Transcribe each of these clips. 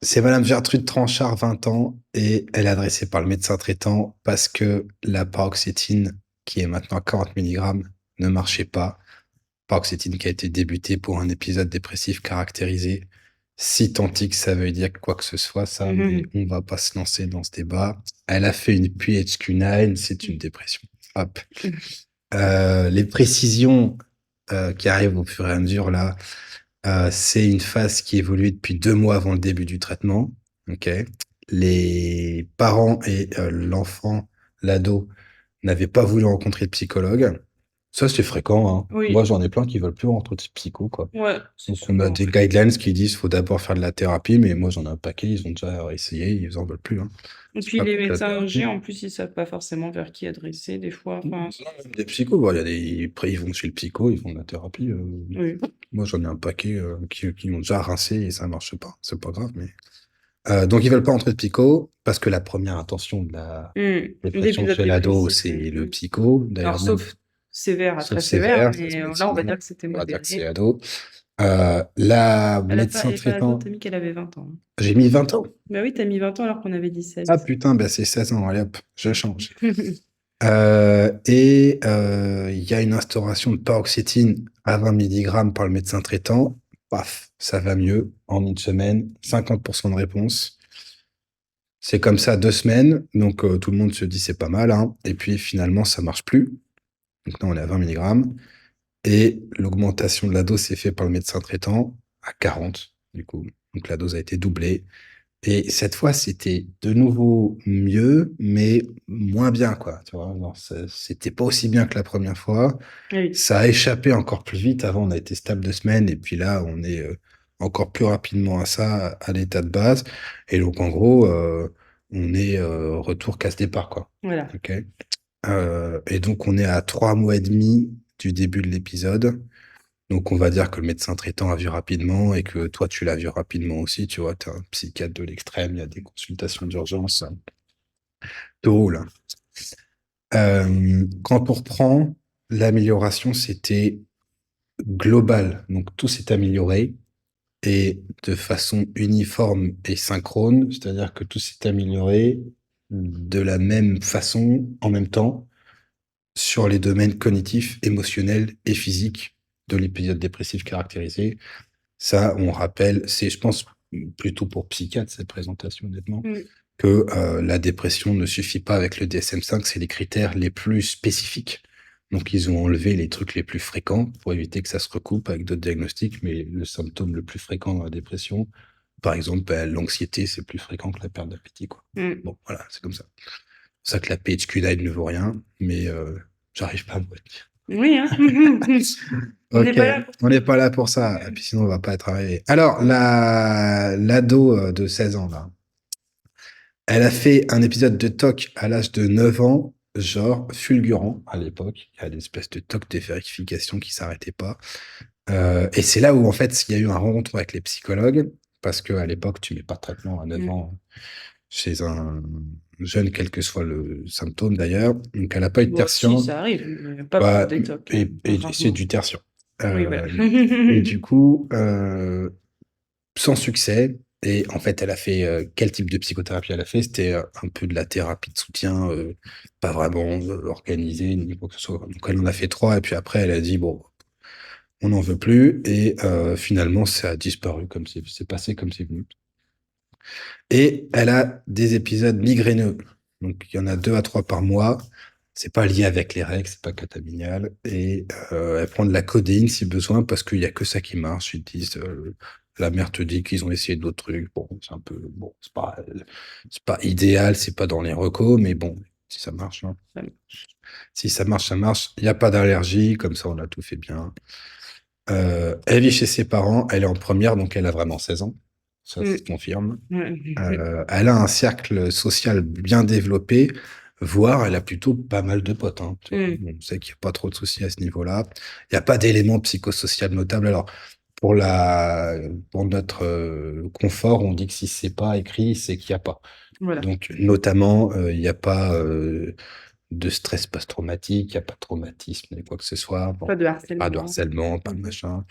C'est Madame Gertrude Tranchard, 20 ans, et elle est adressée par le médecin traitant parce que la paroxétine, qui est maintenant à 40 milligrammes, ne marchait pas. Paroxétine qui a été débutée pour un épisode dépressif caractérisé. Si tant est que ça veut dire quoi que ce soit, ça, mais on va pas se lancer dans ce débat. Elle a fait une PHQ-9, c'est une dépression. Hop. Les précisions qui arrivent au fur et à mesure là, c'est une phase qui évoluait depuis 2 mois avant le début du traitement. Ok. Les parents et l'enfant, l'ado, n'avaient pas voulu rencontrer de psychologue. Ça, c'est fréquent, hein. Moi, Oui, j'en ai plein qui veulent plus rencontrer de psycho, quoi. ouais, c'est Donc, on a souvent. des guidelines qui disent qu'il faut d'abord faire de la thérapie, mais moi, j'en ai un paquet, ils ont déjà essayé, ils en veulent plus, hein. Et C'est puis pas les contre la médecins G, thérapie. en plus, ils savent pas forcément vers qui adresser des fois. Enfin, Non, même des psychos, bon, il y a des, après, ils vont chez le psycho, ils font de la thérapie. oui. Moi, j'en ai un paquet qui m'ont déjà rincé et ça marche pas. C'est pas grave, mais. Donc, ils veulent pas entrer de psycho parce que la première intention de la dépression L'épisode chez l'ado, dépressif. c'est le psycho. Alors, D'ailleurs, même sauf sévère à sauf très sévère, sévère, ça mais se là, on va médecine, dire que c'était on va dire que c'est modéré. ado. La médecin Elle est pas ado, traitant, t'as mis qu'elle avait 20 ans. j'ai mis 20 ans. Bah oui, t'as mis 20 ans alors qu'on avait Ah 17. putain, bah c'est 16 ans, allez hop, je change. Il y a une instauration de paroxétine à 20 milligrammes par le médecin traitant. Paf, ça va mieux en une semaine, 50% de réponse. C'est comme ça 2 semaines, donc tout le monde se dit c'est pas mal, hein. Et puis finalement, ça marche plus. Donc là, on est à 20 milligrammes. Et l'augmentation de la dose s'est faite par le médecin traitant à 40, du coup. Donc la dose a été doublée. Et cette fois, c'était de nouveau mieux, mais moins bien, quoi. Tu vois, genre, c'était pas aussi bien que la première fois. Oui. Ça a échappé encore plus vite. Avant, on a été stable 2 semaines, et puis là, on est encore plus rapidement à ça, à l'état de base. Et donc, en gros, on est retour casse-départ, quoi. Voilà. Ok. Et donc, on est à 3 mois et demi du début de l'épisode. Donc, on va dire que le médecin traitant a vu rapidement et que toi, tu l'as vu rapidement aussi. Tu vois, tu es un psychiatre de l'extrême, il y a des consultations d'urgence. Tout roule. Quand on reprend, l'amélioration, c'était global. Donc, tout s'est amélioré et de façon uniforme et synchrone, c'est-à-dire que tout s'est amélioré de la même façon, en même temps, sur les domaines cognitifs, émotionnels et physiques de l'épisode dépressif caractérisé. Ça, on rappelle, c'est, je pense, plutôt pour psychiatre, cette présentation, honnêtement, Mm. que la dépression ne suffit pas avec le DSM-5, c'est les critères les plus spécifiques. Donc, ils ont enlevé les trucs les plus fréquents pour éviter que ça se recoupe avec d'autres diagnostics, mais le symptôme le plus fréquent dans la dépression, par exemple, l'anxiété, c'est plus fréquent que la perte d'appétit, quoi. Mm. Bon, voilà, c'est comme ça. C'est pour ça que la PHQ-9 ne vaut rien, mais j'arrive pas à me retenir. Oui, hein. On n'est Ok, pas là pour on ça. n'est pas là pour ça, et puis sinon on va pas être arrivé. Alors, l'ado de 16 ans, là, elle a fait un épisode de TOC à l'âge de 9 ans, genre fulgurant à l'époque. Il y a une espèce de TOC de vérification qui s'arrêtait pas. Et c'est là où, en fait, il y a eu un rencontre avec les psychologues, parce qu'à l'époque, tu mets pas de traitement à 9 Mm. ans chez un jeune, quel que soit le symptôme d'ailleurs. Donc, elle n'a pas eu de Bon, si, tertien. ça arrive, mais pas pour Bah, des tocs, hein. et c'est Rarement. du tertien. Oui, voilà. Et du coup, sans succès. Et en fait, elle a fait quel type de psychothérapie elle a fait? C'était un peu de la thérapie de soutien, pas vraiment organisée ni quoi que ce soit. Donc elle en a fait 3 et puis après elle a dit bon, on n'en veut plus et finalement ça a disparu comme c'est passé comme c'est venu. Et elle a des épisodes migraineux. Donc il y en a 2 à 3 par mois. C'est pas lié avec les règles, c'est pas cataminial. Et elle prend de la codéine si besoin parce qu'il y a que ça qui marche. Ils disent la mère te dit qu'ils ont essayé d'autres trucs. Bon, c'est un peu bon, c'est pas idéal, c'est pas dans les recos, mais bon, si ça marche, hein. Si ça marche, ça marche. Il n'y a pas d'allergie, comme ça on a tout fait bien. Elle vit chez ses parents, elle est en première, donc elle a vraiment 16 ans. Ça se Mm. confirme. Ouais. Elle a un cercle social bien développé, voire elle a plutôt pas mal de potes, hein, tu vois. Mm. On sait qu'il n'y a pas trop de soucis à ce niveau-là. Il n'y a pas d'éléments psychosocial notables. Alors, pour notre confort, on dit que si c'est pas écrit, c'est qu'il n'y a pas. Voilà. Donc, notamment, il n'y a pas de stress post-traumatique, il n'y a pas de traumatisme, ni quoi que ce soit. Pas Bon, de pas de harcèlement. harcèlement, pas de Mm. machin.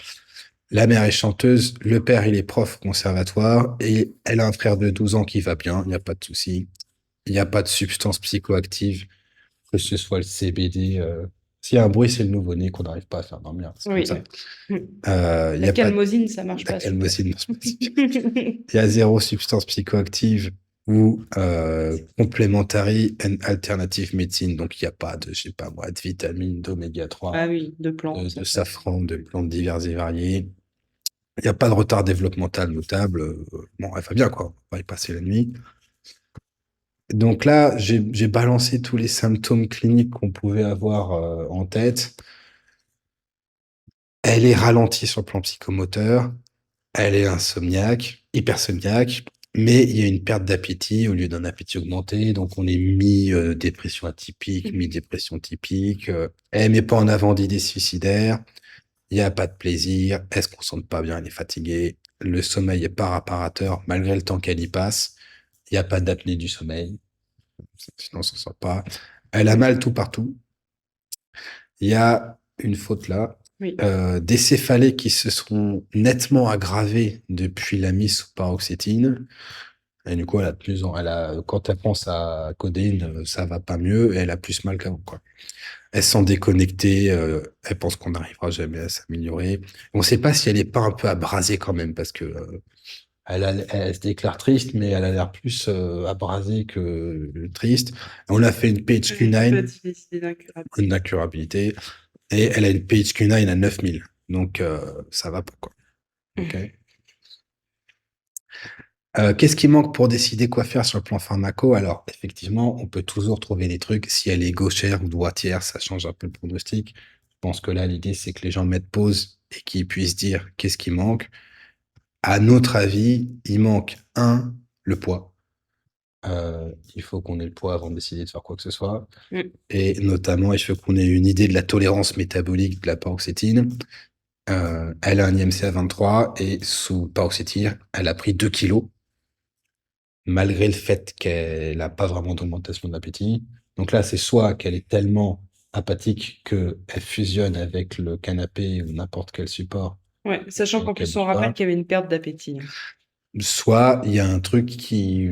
La mère est chanteuse, le père, il est prof au conservatoire et elle a un frère de 12 ans qui va bien, il n'y a pas de souci. Il n'y a pas de substance psychoactive, que ce soit le CBD. S'il y a un bruit, c'est le nouveau-né qu'on n'arrive pas à faire dormir. C'est comme Oui, ça. oui. Il y La a pas de calmosine, ça marche la pas super. calmosine. Il y a zéro substance psychoactive ou complementary and alternative médecine. Donc, il n'y a pas de, je sais pas moi, de vitamines, d'oméga Ah 3, oui, de plantes, de ça. safran, de plantes diverses et variées. Il n'y a pas de retard développemental notable. Bon, elle va bien, quoi. On va y passer la nuit. Donc là, j'ai balancé tous les symptômes cliniques qu'on pouvait avoir en tête. Elle est ralentie sur le plan psychomoteur. Elle est insomniaque, hypersomniaque, mais il y a une perte d'appétit au lieu d'un appétit augmenté. Donc on est mi-dépression atypique, mi-dépression typique. Elle met pas en avant d'idées suicidaires. Il n'y a pas de plaisir. Elle se concentre pas bien, elle est fatiguée. Le sommeil est pas réparateur malgré le temps qu'elle y passe. Il n'y a pas d'apnée du sommeil. Sinon, on s'en sort pas. Elle a mal tout partout. Il y a une faute là. Oui. Des céphalées qui se sont nettement aggravées depuis la mise sous paroxétine. Et du coup, quand elle pense à codéine, ça va pas mieux et elle a plus mal qu'avant, quoi. Elle se sent déconnectée, elle pense qu'on n'arrivera jamais à s'améliorer. On ne sait pas si elle est pas un peu abrasée quand même, parce que elle se déclare triste, mais elle a l'air plus abrasée que triste. On a fait une Un petit peu PHQ-9, difficile d'incurabilité. une incurabilité, et elle a une PHQ-9 à 9000. Donc, ça va pas, quoi. Ok. Qu'est-ce qui manque pour décider quoi faire sur le plan pharmaco? Alors, effectivement, on peut toujours trouver des trucs. Si elle est gauchère ou droitière, ça change un peu le pronostic. Je pense que là, l'idée, c'est que les gens mettent pause et qu'ils puissent dire qu'est-ce qui manque. À notre avis, il manque le poids. Il faut qu'on ait le poids avant de décider de faire quoi que ce soit. Mm. Et notamment, il faut qu'on ait une idée de la tolérance métabolique de la paroxétine. Elle a un IMC à 23 et sous paroxétine, elle a pris 2 kilos, malgré le fait qu'elle n'a pas vraiment d'augmentation d'appétit. Donc là, c'est soit qu'elle est tellement apathique qu'elle fusionne avec le canapé ou n'importe quel support, Ouais, sachant qu'en qu'elle plus, on bouge pas. rappelle qu'il y avait une perte d'appétit. Soit il y a un truc qui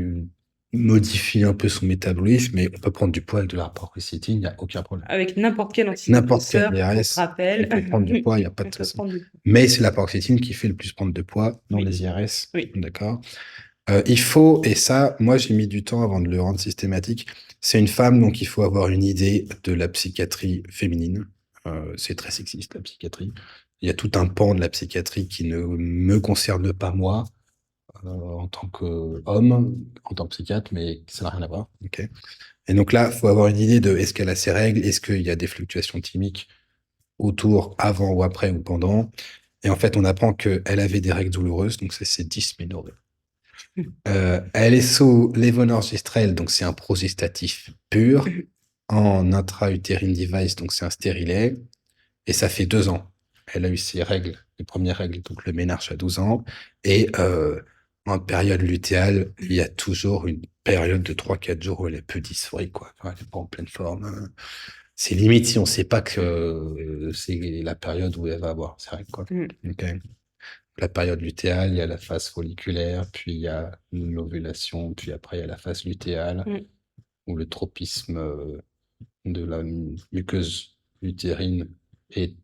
modifie un peu son métabolisme, mais on peut prendre du poids avec de la paroxétine, il n'y a aucun problème. Avec n'importe quel N'importe quel antidépresseur, pour IRS, rappel, on peut prendre du poids, il n'y a pas on de peut souci. prendre du poids. Mais c'est la paroxétine qui fait le plus prendre de poids dans Oui. les IRS. Oui. D'accord. Il faut, et ça, moi j'ai mis du temps avant de le rendre systématique, c'est une femme, donc il faut avoir une idée de la psychiatrie féminine. C'est très sexiste, la psychiatrie. Il y a tout un pan de la psychiatrie qui ne me concerne pas moi, en tant qu'homme, en tant que psychiatre, mais ça n'a rien à voir. Ok. Et donc là, il faut avoir une idée de est-ce qu'elle a ses règles, est-ce qu'il y a des fluctuations thymiques autour, avant ou après ou pendant. Et en fait, on apprend qu'elle avait des règles douloureuses, donc ça c'est dysménorrhée. Elle est sous lévonorgestrel, donc c'est un progestatif pur, en intra-utérine device, donc c'est un stérilet, et ça fait 2 ans. Elle a eu ses règles, les premières règles, donc le ménarche à 12 ans, et en période lutéale, il y a toujours une période de 3-4 jours où elle est peu dysphorique, quoi. Enfin, elle n'est pas en pleine forme, hein. C'est limite si on ne sait pas que c'est la période où elle va avoir ses règles, quoi. Mm. Ok. La période lutéale, il y a la phase folliculaire, puis il y a l'ovulation, puis après il y a la phase lutéale, Mm. où le tropisme de la muqueuse utérine est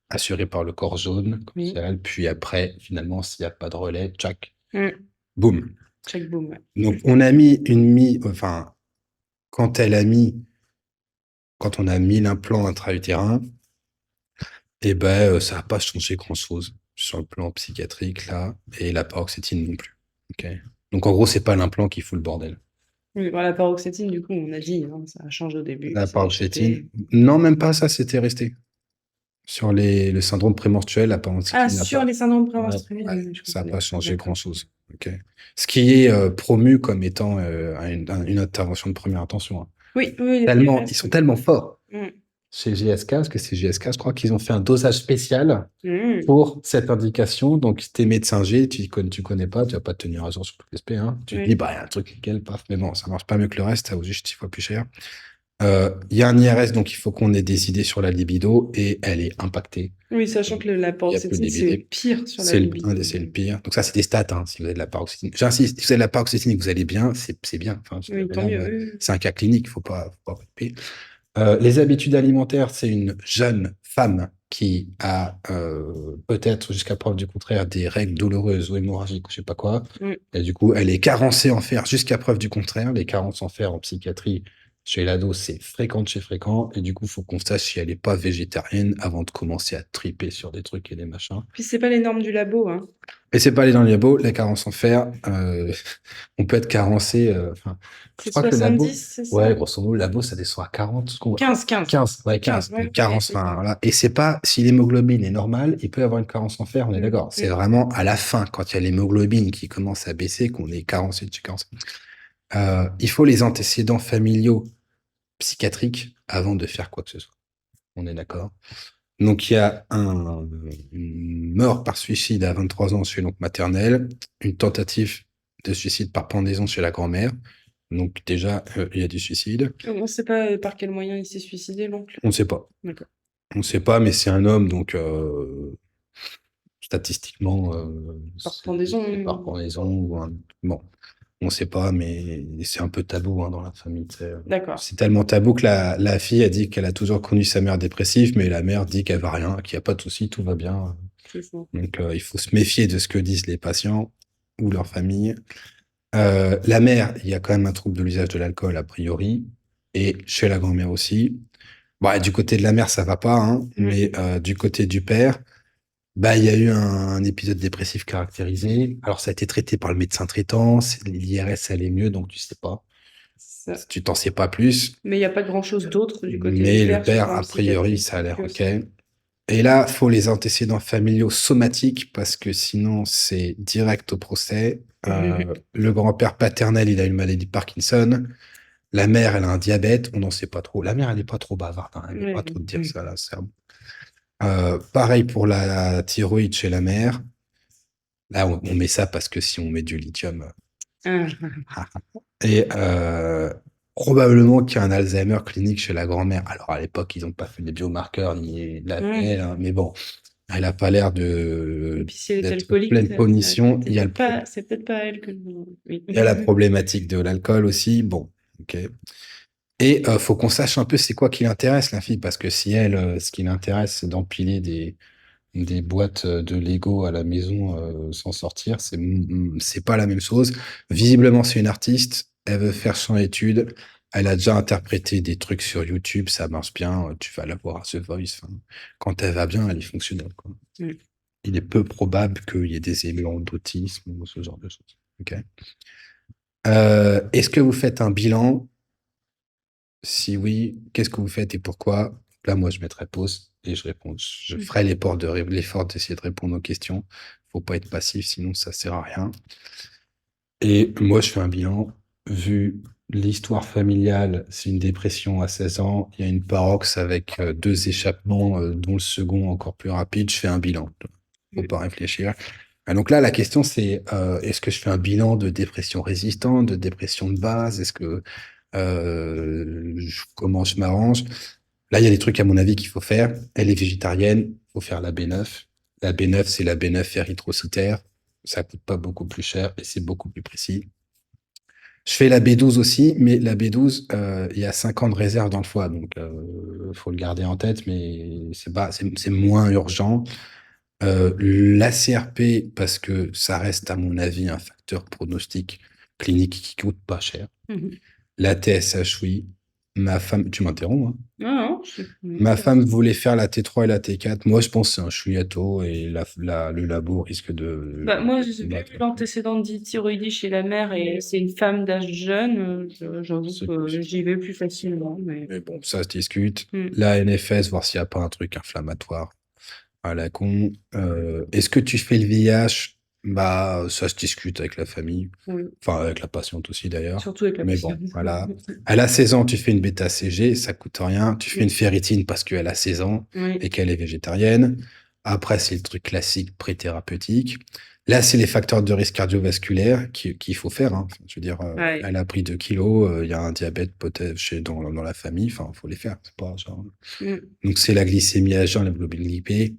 assuré par le corps jaune, comme Oui. c'est elle. Puis après, finalement, s'il n'y a pas de relais, tchac, Mm. boum. Check boom. Ouais. Donc on a mis enfin, quand on a mis l'implant intra-utérin, eh ben, ça n'a pas changé grand-chose sur le plan psychiatrique, là, et la paroxétine non plus. Ok. Donc, en gros, c'est pas l'implant qui fout le bordel. Oui, bon, la paroxétine, du coup, on a dit, hein, ça a changé au début. La c'est paroxétine, échappé. non, même pas ça, c'était resté. Sur le syndrome prémenstruel, la paroxétine Ah, n'a sur pas, les syndromes ouais, prémenstruels, je ça n'a comprenais pas pas. changé D'accord. grand-chose. Ok. Ce qui est promu comme étant une intervention de première intention, hein. Oui, oui, les Tellement, ils IRS, sont oui. tellement forts Mm. chez GSK, parce que c'est GSK, je crois qu'ils ont fait un dosage spécial Mm. pour cette indication. Donc, si t'es médecin G, tu connais pas, tu vas pas te tenir à jour sur tout l'SP, hein. Tu te dis, Oui. bah, il y a un truc nickel, paf. Mais bon, ça marche pas mieux que le reste, ça vaut juste 6 fois plus cher. Il y a un IRS, donc il faut qu'on ait des idées sur la libido et elle est impactée. Oui, sachant que la Il y a plus de paroxétine, c'est libido. pire sur la libido. C'est le pire. Donc ça, c'est des stats, hein, si vous avez de la paroxétine. J'insiste, si vous avez de la paroxétine et que vous allez bien, c'est bien. Enfin, je veux Oui, tant dire, mieux. Oui, c'est un cas clinique, faut pas rêver. Les habitudes alimentaires, c'est une jeune femme qui a peut-être, jusqu'à preuve du contraire, des règles douloureuses ou hémorragiques ou je sais pas quoi. oui. Et du coup, elle est carencée en fer jusqu'à preuve du contraire. Les carences en fer en psychiatrie, chez l'ado, c'est fréquent de chez fréquent. Et du coup, il faut qu'on sache si elle n'est pas végétarienne avant de commencer à triper sur des trucs et des machins. Puis c'est pas les normes du labo, hein. Et c'est pas aller dans le labo, la carence en fer, on peut être carencé. Enfin, je C'est crois que le labo, 70, c'est ça? ouais, grosso modo, le labo, ça descend à 40. 15. 15, ouais, 15, 15. ouais, Donc, ok. carence, enfin, voilà. Et c'est pas, si l'hémoglobine est normale, il peut y avoir une carence en fer, on est Mm, d'accord. C'est mm. vraiment à la fin, quand il y a l'hémoglobine qui commence à baisser, qu'on est carencé de chez carencé. Il faut les antécédents familiaux psychiatriques avant de faire quoi que ce soit. On est d'accord. Donc, il y a une mort par suicide à 23 ans chez l'oncle maternel, une tentative de suicide par pendaison chez la grand-mère. Donc, déjà, il y a du suicide. On sait pas par quel moyen il s'est suicidé, l'oncle. On ne sait pas. D'accord. On ne sait pas, mais c'est un homme, donc statistiquement, Par c'est par pendaison. pendaison ou un... Bon, on ne sait pas, mais c'est un peu tabou hein, dans la famille. D'accord. C'est tellement tabou que la fille a dit qu'elle a toujours connu sa mère dépressive, mais la mère dit qu'elle va rien, qu'il n'y a pas de souci, tout va bien. C'est ça. Donc, il faut se méfier de ce que disent les patients ou leur famille. La mère, il y a quand même un trouble de l'usage de l'alcool, a priori, et chez la grand-mère aussi. Bon, du côté de la mère, ça va pas, hein, mais du côté du père, bah, il y a eu un épisode dépressif caractérisé. Alors, ça a été traité par le médecin traitant, l'IRS allait mieux, donc tu sais pas. Ça. Tu t'en sais pas plus. Mais il n'y a pas grand-chose d'autre du côté du Mais le père qui père, soit en a priori, psychiatrie. ça a l'air Que OK. ça. Et là, faut les antécédents familiaux somatiques parce que sinon, c'est direct au procès. Le grand-père paternel, il a une maladie de Parkinson. La mère, elle a un diabète. On n'en sait pas trop. La mère, elle n'est pas trop bavarde. Hein. Elle ne veut pas trop te dire ça, là. Pareil pour la thyroïde chez la mère. Là, on met ça parce que si on met du lithium. Ah, Et probablement qu'il y a un Alzheimer clinique chez la grand-mère. Alors, à l'époque, ils n'ont pas fait des biomarqueurs ni de l'APL, hein, mais bon. Elle a pas l'air et puis si elle est d'être alcoolique, pleine cognition. c'est peut-être pas elle que oui. Il y a la problématique de l'alcool aussi. Bon, ok. Et faut qu'on sache un peu c'est quoi qui l'intéresse, la fille, parce que si elle, ce qui l'intéresse, c'est d'empiler des boîtes de Lego à la maison sans sortir, c'est pas la même chose. Visiblement, c'est une artiste. Elle veut faire son étude. Elle a déjà interprété des trucs sur YouTube, ça marche bien. Tu vas la voir à The Voice. Enfin, quand elle va bien, elle est fonctionnelle, quoi. Mm. Il est peu probable qu'il y ait des élans d'autisme ou ce genre de choses. Ok. Est-ce que vous faites un bilan? Si oui, qu'est-ce que vous faites et pourquoi? Là, moi, je mettrai pause et je réponds. Je ferai l'effort d'essayer de répondre aux questions. Faut pas être passif, sinon ça sert à rien. Et moi, je fais un bilan. Vu l'histoire familiale, c'est une dépression à 16 ans. Il y a une paroxe avec 2 échappements, dont le second encore plus rapide. Je fais un bilan. Faut pas réfléchir. Donc là, la question, c'est est-ce que je fais un bilan de dépression résistante, de dépression de base? Est-ce que comment je m'arrange? Là, il y a des trucs, à mon avis, qu'il faut faire. Elle est végétarienne, il faut faire la B9. La B9, c'est la B9 érythrocytaire. Ça coûte pas beaucoup plus cher et c'est beaucoup plus précis. Je fais la B12 aussi, mais la B12, il y a 5 ans de réserve dans le foie, donc faut le garder en tête, mais c'est moins urgent. La CRP, parce que ça reste, à mon avis, un facteur pronostic clinique qui coûte pas cher. Mhm. La TSH, oui. Ma femme, tu m'interromps, hein. Non, Ma femme voulait faire la T3 et la T4. Moi, je pense que c'est un chouïa tôt et le labo risque de bah, moi, j'ai battre. vu l'antécédent dithyroïdie chez la mère et c'est une femme d'âge jeune. J'avoue C'est que possible. j'y vais plus facilement. Mais... Mais bon, ça se discute. Mm. La NFS, voir s'il n'y a pas un truc inflammatoire à la con. Est-ce que tu fais le VIH? Bah, ça se discute avec la famille. Oui. Enfin, avec la patiente aussi d'ailleurs. Surtout avec la Mais patiente. bon, voilà. Elle a 16 ans, tu fais une bêta-CG, ça coûte rien. Tu fais une ferritine parce qu'elle a 16 ans Oui. et qu'elle est végétarienne. Après, c'est le truc classique pré-thérapeutique. Là, c'est les facteurs de risque cardiovasculaire qu'il faut faire, hein. Enfin, je veux dire, Ouais. elle a pris 2 kilos, il y a un diabète peut-être dans la famille, enfin, il faut les faire. C'est pas genre... Mm. Donc, c'est la glycémie à jeun, l'hémoglobine glycée,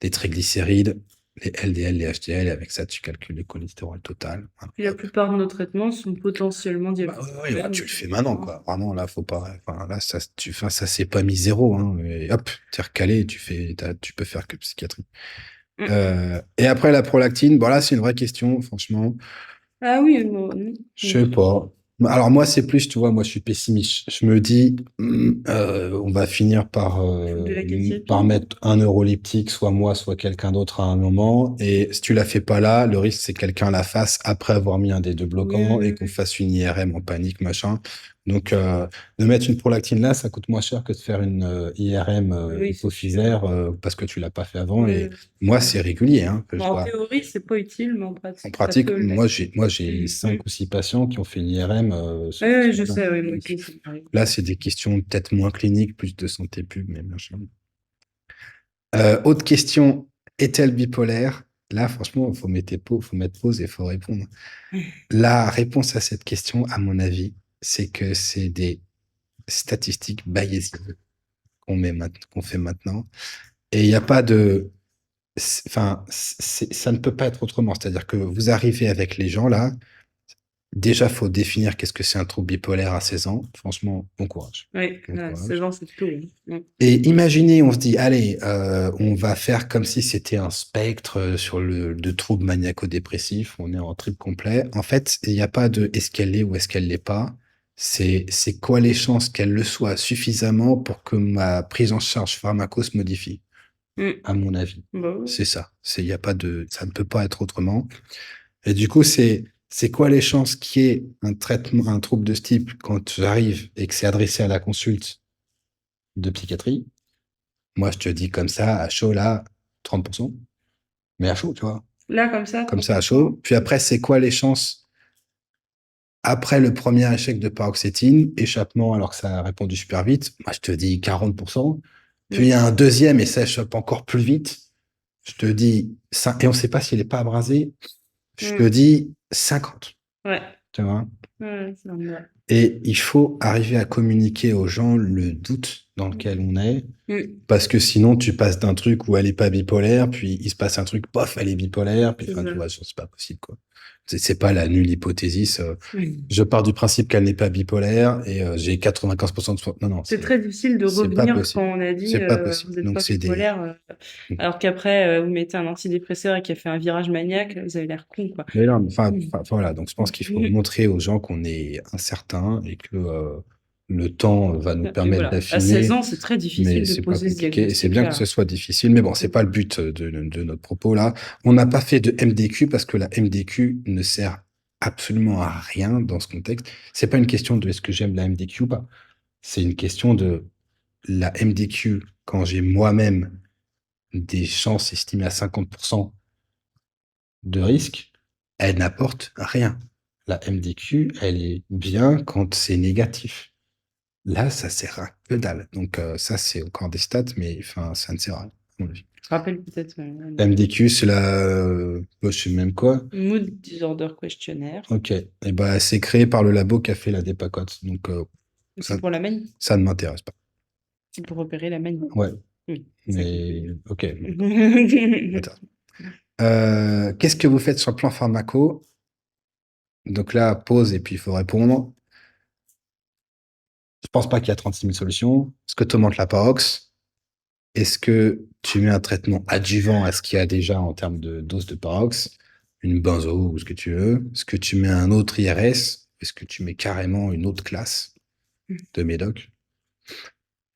les triglycérides, les LDL, les HDL, et avec ça, tu calcules le cholestérol total. Voilà. Puis la plupart de nos traitements sont potentiellement Bah, ouais, ouais, diabétiques. tu le fais maintenant, quoi. Vraiment, là, faut pas. Enfin, là, ça c'est pas mis zéro, hein. Et hop, t'es recalé, tu peux faire que psychiatrie. Mm. Et après, la prolactine, bon, là, c'est une vraie question, franchement. Ah oui, bon, non. Je sais pas. Alors moi, c'est plus, tu vois, moi, je suis pessimiste. Je me dis, on va finir Foutre de la par késiapine. mettre un neuroleptique, soit moi, soit quelqu'un d'autre à un moment. Et si tu la fais pas là, le risque, c'est que quelqu'un la fasse après avoir mis un des deux Oui, bloquants et oui, qu'on fasse une IRM en panique, machin. Donc, de mettre une prolactine là, ça coûte moins cher que de faire une IRM oui. Oui, c'est sûr. hypophysaire parce que tu l'as pas fait avant. Et Oui, moi, oui. c'est régulier, hein. Bon, en théorie, c'est pas utile, mais en En pratique, ça pratique, peut l'être. moi, j'ai Mm, mm. 5 ou 6 patients qui ont fait une IRM Oui, sur oui, je celui-là. sais, oui, moi Donc aussi, ça m'arrive. là, c'est des questions peut-être moins cliniques, plus de santé pub, mais machin. Autre question, est-elle bipolaire? Là, franchement, faut mettre pause et il faut répondre. La réponse à cette question, à mon avis, c'est que c'est des statistiques bayésiennes qu'on fait maintenant. Et il n'y a pas de... Enfin, ça ne peut pas être autrement. C'est-à-dire que vous arrivez avec les gens là. Déjà, faut définir qu'est-ce que c'est un trouble bipolaire à 16 ans. Franchement, bon courage. Oui, Bon là, 16 courage. ans, c'est tout. Mm. Et imaginez, on se dit, allez, on va faire comme si c'était un spectre de troubles maniaco-dépressifs. On est en trip complet. En fait, il n'y a pas de est-ce qu'elle l'est ou est-ce qu'elle l'est pas. C'est quoi les chances qu'elle le soit suffisamment pour que ma prise en charge pharmaco se modifie, Mm. à mon avis. Bah oui. C'est ça. Il y a pas de, ça ne peut pas être autrement. Et du coup, c'est quoi les chances qu'il y ait un traitement, un trouble de ce type quand j'arrive et que c'est adressé à la consulte de psychiatrie? Moi, je te dis comme ça, à chaud, là, 30%. Mais à chaud, tu vois. Là, comme ça, Comme ça, à 30%. chaud. Puis après, c'est quoi les chances après le premier échec de paroxétine, échappement alors que ça a répondu super vite? Moi, je te dis 40%. Puis il y Mm. a un deuxième et ça échappe encore plus vite. Je te dis 5, et on ne sait pas s'il n'est pas abrasé. Je te Mm. dis 50. Ouais. Tu vois? Ouais, c'est normal. Et il faut arriver à communiquer aux gens le doute dans lequel on est, Mm. parce que sinon tu passes d'un truc où elle est pas bipolaire, puis il se passe un truc, pof, elle est bipolaire, puis C'est enfin, tu ça. vois, c'est pas possible, quoi. C'est pas la nulle hypothésis. Mm. Je pars du principe qu'elle n'est pas bipolaire et j'ai 95% de Non, non, C'est très difficile de c'est pas revenir quand possible. on a dit C'est pas possible. vous n'êtes Donc pas c'est des. bipolaire, alors qu'après vous mettez un antidépresseur et qui a fait un virage maniaque, vous avez l'air con, quoi. Mais non, mais Mm. voilà. Donc je pense qu'il faut montrer aux gens qu'on est incertain et que le temps va nous Et permettre voilà. À 16 d'affiner. ans, c'est très Mais difficile de c'est pas poser ce compliqué. Et c'est bien que ce diagnostic-là. soit difficile. Mais bon, c'est pas le but de notre propos là. On n'a pas fait de MDQ parce que la MDQ ne sert absolument à rien dans ce contexte. C'est pas une question de est-ce que j'aime la MDQ ou pas. C'est une question de la MDQ quand j'ai moi-même des chances estimées à 50% de risque, elle n'apporte rien. La MDQ, elle est bien quand c'est négatif. Là, ça sert à que dalle. Donc ça, c'est encore des stats, mais enfin, ça ne sert à rien, à mon avis. Je rappelle peut-être MDQ, c'est je sais même quoi. Mood Disorder Questionnaire. Ok. Et ben, c'est créé par le labo qui a fait la dépacote. Donc ça, C'est pour la manie. ça ne m'intéresse pas. C'est pour repérer la manie. Ouais. Oui, c'est ça qui Mais ok. fait. Attends. Qu'est-ce que vous faites sur le plan pharmaco? Donc là, pause et puis il faut répondre. Je pense pas qu'il y a 36 000 solutions. Est-ce que tu augmentes la parox? Est-ce que tu mets un traitement adjuvant à ce qu'il y a déjà en termes de dose de parox? Une benzo ou ce que tu veux? Est-ce que tu mets un autre IRS? Est-ce que tu mets carrément une autre classe de médoc?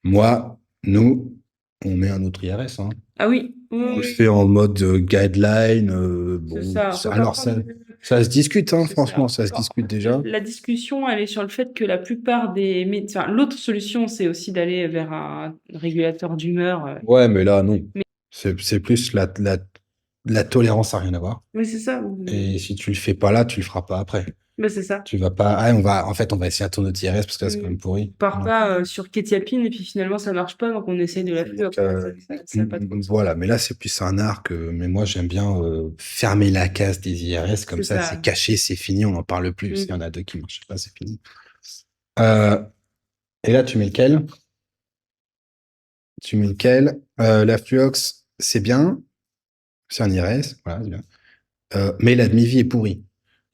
Moi, nous, on met un autre IRS, hein. Ah oui, oui, On le oui, fait en mode guideline. c'est Bon, ça. Faut alors parfois, ça se discute, hein, c'est franchement, ça. ça se discute déjà. La discussion, elle est sur le fait que la plupart des médecins, l'autre solution, c'est aussi d'aller vers un régulateur d'humeur. Ouais, mais là, non. Mais, C'est plus la tolérance à rien à voir. mais c'est ça. Et si tu le fais pas là, tu le feras pas après. Bah, c'est ça. Tu vas pas, ah, on va essayer un tourneau de TRS parce que là, c'est quand même pourri. On part Non. pas sur kétiapine et puis finalement ça marche pas, donc on essaye de la Donc, fluox. Ça a pas trop de sens. voilà, mais là, c'est plus un art mais moi, j'aime bien fermer la case des IRS, comme C'est ça, c'est ça. caché, c'est fini, on n'en parle plus. S'il y en Mm. a deux qui marchent pas, c'est fini. Euh, et là, tu mets lequel? Tu mets lequel? La Fluox, c'est bien, c'est un IRS, voilà, c'est bien. Mais la demi-vie est pourrie.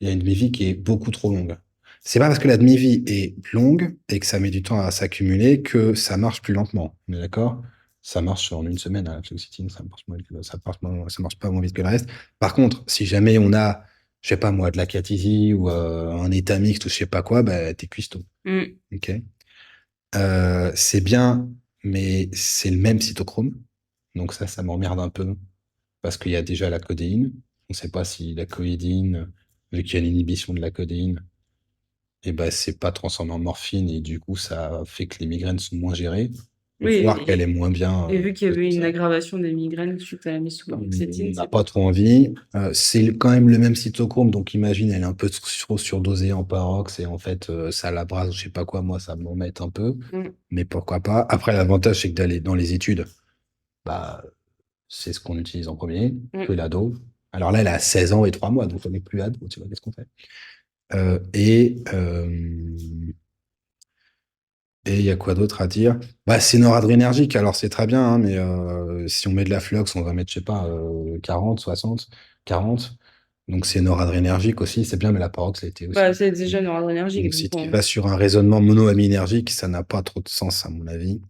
Il y a une demi-vie qui est beaucoup trop longue. C'est pas parce que la demi-vie est longue et que ça met du temps à s'accumuler que ça marche plus lentement. On est d'accord? Ça marche en une semaine à la fluoxétine, ça marche pas moins vite que le reste. Par contre, si jamais on a, je sais pas moi, de la cathésie ou un état mixte ou je sais pas quoi, bah, t'es cuistot. Mm. Ok? C'est bien, mais c'est le même cytochrome. Donc ça m'emmerde un peu parce qu'il y a déjà la codéine. On ne sait pas si la coïdine, vu qu'il y a l'inhibition de la codéine, et ben, c'est pas transformé en morphine et du coup, ça fait que les migraines sont moins gérées. Oui, Donc, voir qu'elle est moins bien et vu qu'il y avait une ça. aggravation des migraines suite à la mise sous On paroxétine, n'a c'est pas pas. trop envie. C'est quand même le même cytochrome, donc imagine, elle est un peu trop surdosée en parox et en fait, ça l'abrase, je sais pas quoi, moi, ça m'embête un peu. Mm. Mais pourquoi pas. Après, l'avantage, c'est que d'aller dans les études, bah, c'est ce qu'on utilise en premier, que Mm. l'ado. Alors là, elle a 16 ans et 3 mois, donc on n'est plus ado, tu vois, qu'est-ce qu'on fait? Euh, et et il y a quoi d'autre à dire? Bah, c'est noradrénergique, alors c'est très bien, hein, mais si on met de la flux, on va mettre, je sais pas, 40, 60, 40. Donc c'est noradrénergique aussi, c'est bien, mais la parox, ça a été Bah, aussi. c'est déjà noradrénergique, Donc donc si tu vas sur un raisonnement monoaminergique, ça n'a pas trop de sens, à mon avis.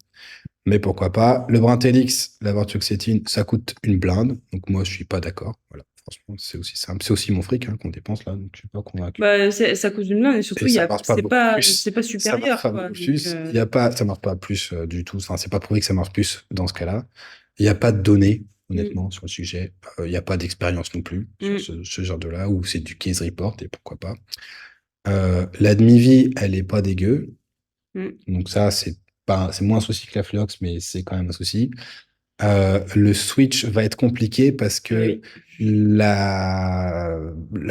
Mais pourquoi pas. Le Brintellix, la vortioxétine, ça coûte une blinde. Donc moi, je suis pas d'accord. Voilà. Franchement, c'est aussi simple. C'est aussi mon fric hein, qu'on dépense là. Donc je suis pas convaincu. bah, ça coûte une blinde et surtout Et ça marche pas c'est beaucoup pas plus. Ça marche supérieur pas quoi. beaucoup Donc, plus. Il y a pas, ça marche pas plus du tout. Enfin, c'est pas prouvé que ça marche plus dans ce cas-là. Il n'y a pas de données, mm, honnêtement, sur le sujet. Il n'y a pas d'expérience non plus sur mm, ce genre de là où c'est du case report et pourquoi pas. La demi-vie, elle est pas dégueu. mm. Donc ça, c'est moins un souci que la Fluox, mais c'est quand même un souci. Le switch va être compliqué parce que Oui. la